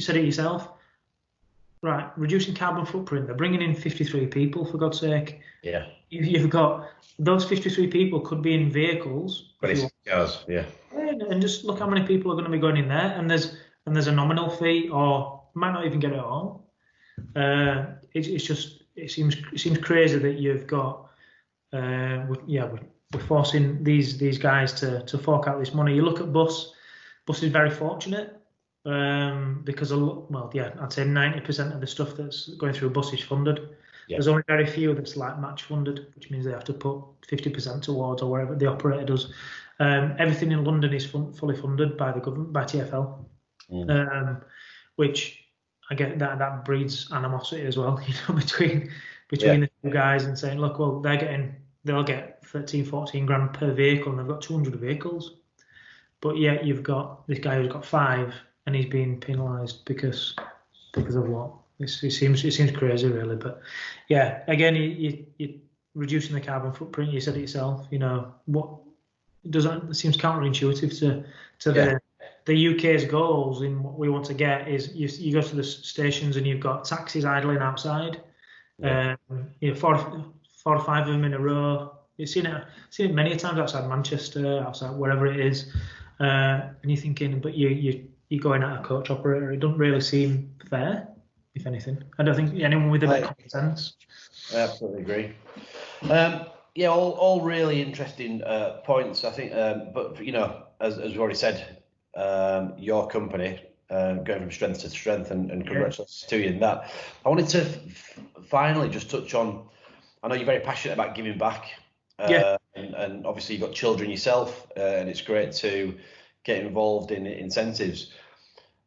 said it yourself, right? Reducing carbon footprint. They're bringing in 53 people, for God's sake. Yeah. You've got those 53 people could be in vehicles. Cars, yeah. And just look how many people are going to be going in there, and there's a nominal fee, or might not even get it all. It seems crazy that you've got. We're forcing these guys to fork out this money. You look at Bus is very fortunate because I'd say 90% of the stuff that's going through Bus is funded. Yeah. There's only very few that's like match funded, which means they have to put 50% towards, or wherever the operator does. Everything in London is fully funded by the government, by TfL, which I get that breeds animosity as well, between the two guys, and saying, look, well, they'll get 13, 14 grand per vehicle, and they've got 200 vehicles. But yet you've got this guy who's got 5, and he's being penalised because of what? It seems crazy, really. But yeah, again, you're reducing the carbon footprint. You said it yourself. It seems counterintuitive to the UK's goals in what we want to get is you go to the stations and you've got taxis idling outside. 4 or 5 of them in a row. You've seen it many times outside Manchester, outside wherever it is, and you're thinking, but you're going at a coach operator. It doesn't really seem fair, if anything. I don't think anyone with a bit of common sense. I absolutely agree. All really interesting points. I think, but as we've already said, your company going from strength to strength, and congratulations to you in that. I wanted to finally just touch on. I know you're very passionate about giving back, and obviously you've got children yourself, and it's great to get involved in incentives.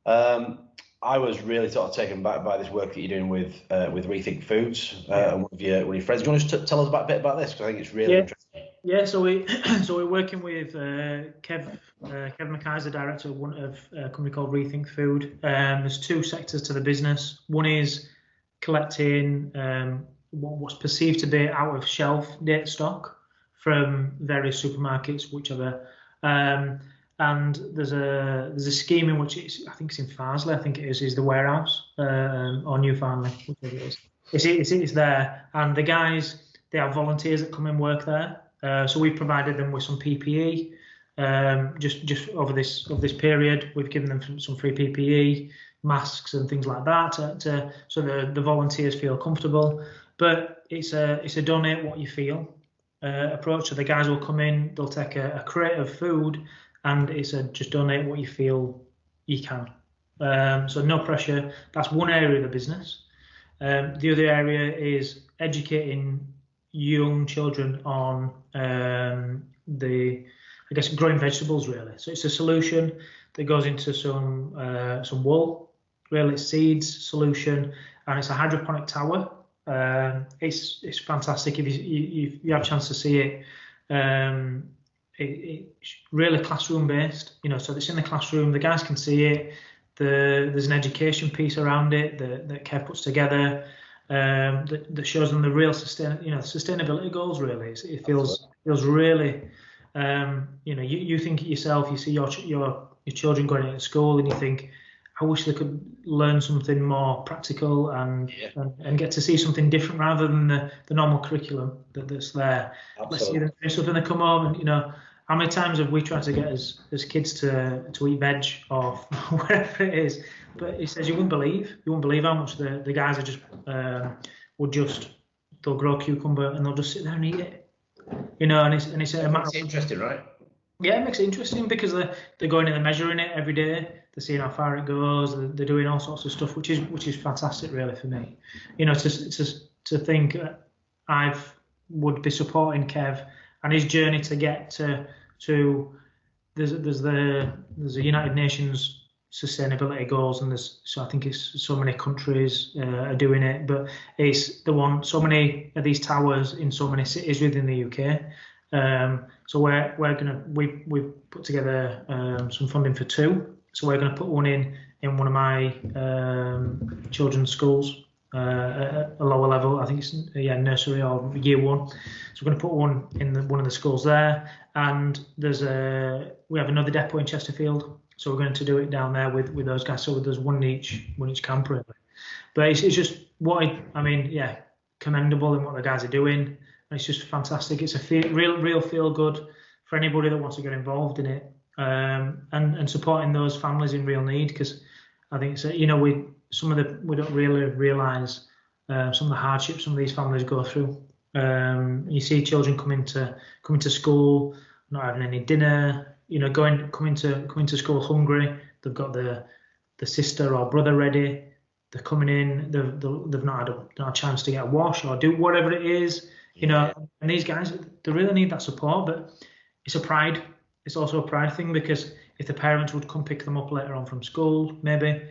I was really sort of taken back by this work that you're doing with Rethink Foods and one of your friends. Do you want to tell us a bit about this? Because I think it's really interesting. Yeah, so we're working with Kev Mackay, the director of a company called Rethink Food. There's 2 sectors to the business. One is collecting what's perceived to be out of shelf date stock from various supermarkets, whichever. And there's a scheme in which I think it's in Farsley. I think it is the warehouse or New Farnley, whichever it is. It's there, and the guys, they have volunteers that come and work there. So we provided them with some PPE just over this period. We've given them some free PPE, masks and things like that, so the volunteers feel comfortable. But it's a donate what you feel approach. So the guys will come in, they'll take a crate of food, and it's just donate what you feel you can. So no pressure. That's one area of the business. The other area is educating young children on growing vegetables, really. So it's a solution that goes into some wool, really. It's seeds solution, and it's a hydroponic tower. It's fantastic if you have a chance to see it. It's really classroom based, so it's in the classroom, the guys can see it. There's an education piece around it that Kev puts together, that shows them the real sustainability goals, really. It feels really, you think it yourself, you see your children going into school and you think, I wish they could learn something more practical and get to see something different rather than the normal curriculum that's there. Absolutely. Let's see them do something, they come home and, how many times have we tried to get as kids to eat veg or whatever it is? But he says you wouldn't believe how much the guys are just they'll grow a cucumber and they'll just sit there and eat it. And it's a matter of interesting, right? Yeah, it makes it interesting because they're going in and measuring it every day. They're seeing how far it goes. They're doing all sorts of stuff, which is fantastic, really, for me. To think I would be supporting Kev and his journey to get to there's a United Nations sustainability goals, and I think it's so many countries are doing it, but they want so many of these towers in so many cities within the UK. So we've put together some funding for 2. So we're gonna put one in one of my children's schools at a lower level. I think it's nursery or year 1. So we're gonna put one in one of the schools there, and we have another depot in Chesterfield. So we're going to do it down there with those guys. So there's one in each camp, really. But it's just commendable in what the guys are doing. And it's just fantastic. It's a real feel good for anybody that wants to get involved in it, and supporting those families in real need. Because I think we don't really realise some of the hardships some of these families go through. You see children coming to school not having any dinner, coming to school hungry. They've got the sister or brother ready. They're coming in. They've not had a chance to get a wash or do whatever it is. And these guys, they really need that support. But it's also a pride thing, because if the parents would come pick them up later on from school, maybe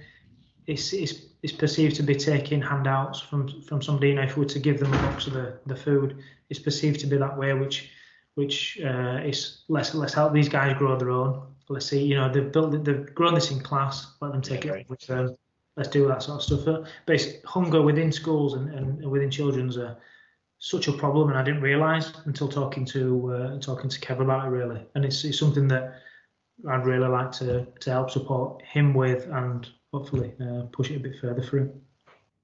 it's perceived to be taking handouts from somebody. If we were to give them a box of the food, it's perceived to be that way, which is let's help these guys grow their own. Let's see, they've grown this in class. Let them take it with them. Let's do that sort of stuff. But it's hunger within schools and within children's such a problem, and I didn't realise until talking to Kev about it, really. And it's something that I'd really like to help support him with, and hopefully push it a bit further for him.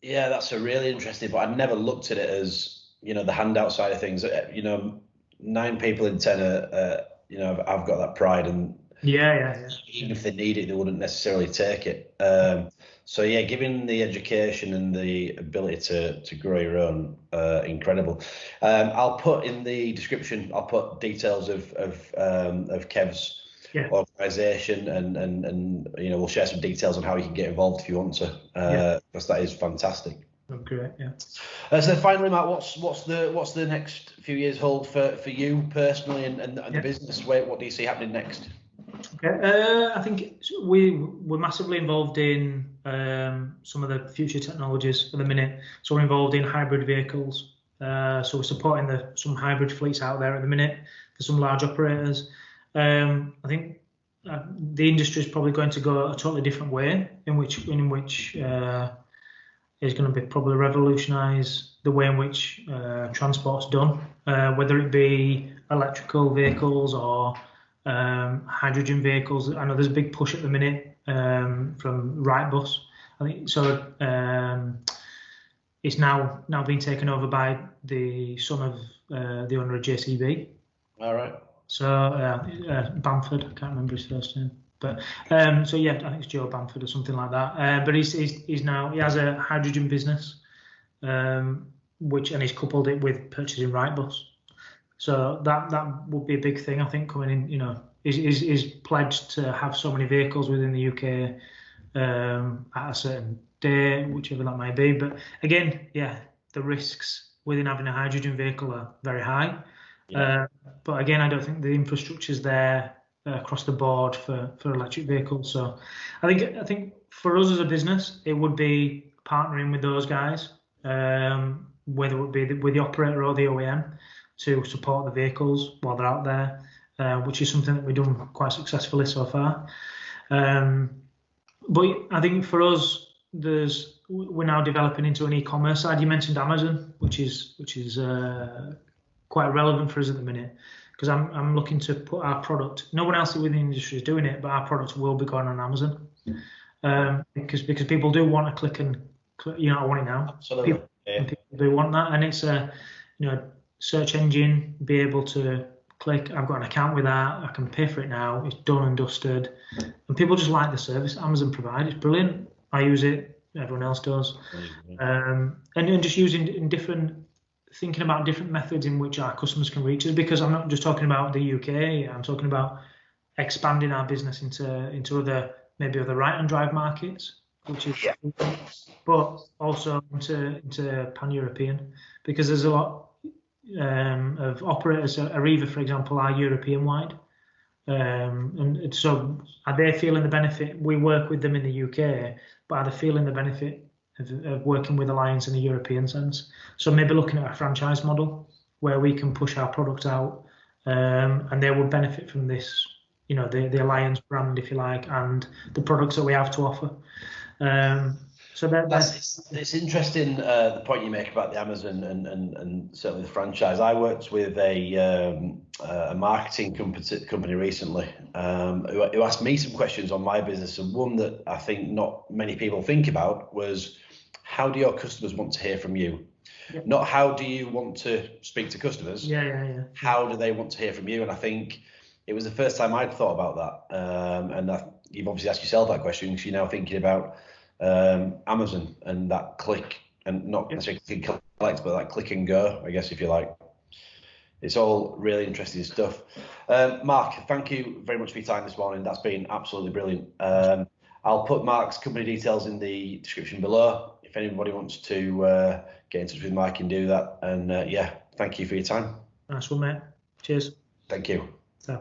Yeah, that's a really interesting. But I'd never looked at it as the handout side of things. 9 people in 10 are I've got that pride, and even if they need it, they wouldn't necessarily take it. So giving the education and the ability to grow your own, incredible. I'll put in the description. I'll put details of Kev's organisation, and we'll share some details on how you can get involved if you want to, because that is fantastic. Great, yeah. So finally, Mark, what's the next few years hold for you personally and the business? What do you see happening next? Okay, I think we're massively involved in some of the future technologies at the minute. So we're involved in hybrid vehicles. So we're supporting some hybrid fleets out there at the minute for some large operators. I think the industry is probably going to go a totally different way, in which is going to be probably revolutionise the way in which transport's done, whether it be electrical vehicles or hydrogen vehicles. I know there's a big push at the minute from Wrightbus. I think so. It's now being taken over by the son of the owner of JCB. All right. So Bamford, I can't remember his first name. But I think it's Joe Bamford or something like that. But he has a hydrogen business, and he's coupled it with purchasing Wrightbus. So that would be a big thing, I think, coming in. He's pledged to have so many vehicles within the UK at a certain day, whichever that may be. But again, yeah, the risks within having a hydrogen vehicle are very high. Yeah. But again, I don't think the infrastructure is there across the board for electric vehicles. So I think for us as a business, it would be partnering with those guys, whether it be with the operator or the OEM, to support the vehicles while they're out there, which is something that we've done quite successfully so far. But I think for us, we're now developing into an e-commerce side. You mentioned Amazon, which is quite relevant for us at the minute, because I'm looking to put our product. No one else within the industry is doing it, but our product will be going on Amazon, because people do want to click and I want it now. Absolutely. People do want that, and it's a search engine, be able to click. I've got an account with that. I can pay for it now. It's done and dusted, and people just like the service Amazon provide. It's brilliant. I use it. Everyone else does, and just thinking about different methods in which our customers can reach us, because I'm not just talking about the UK. I'm talking about expanding our business into other right-hand drive markets, which is, but also into pan-European, because there's a lot of operators. Arriva, for example, are European-wide, and so are they feeling the benefit? We work with them in the UK, but are they feeling the benefit of working with Alliance in a European sense? So maybe looking at a franchise model where we can push our product out, and they would benefit from this, the Alliance brand, if you like, and the products that we have to offer. So it's interesting, the point you make about the Amazon and certainly the franchise. I worked with a marketing company recently, who asked me some questions on my business, and one that I think not many people think about was, how do your customers want to hear from you? Yep. Not how do you want to speak to customers? Yeah. How do they want to hear from you? And I think it was the first time I'd thought about that. And you've obviously asked yourself that question, because you're now thinking about Amazon and that click, and not necessarily click and collect, but that click and go, I guess, if you like. It's all really interesting stuff. Marc, thank you very much for your time this morning. That's been absolutely brilliant. I'll put Marc's company details in the description below. If anybody wants to get in touch with Marc, can do that. And thank you for your time. Nice one, mate. Cheers. Thank you. Bye.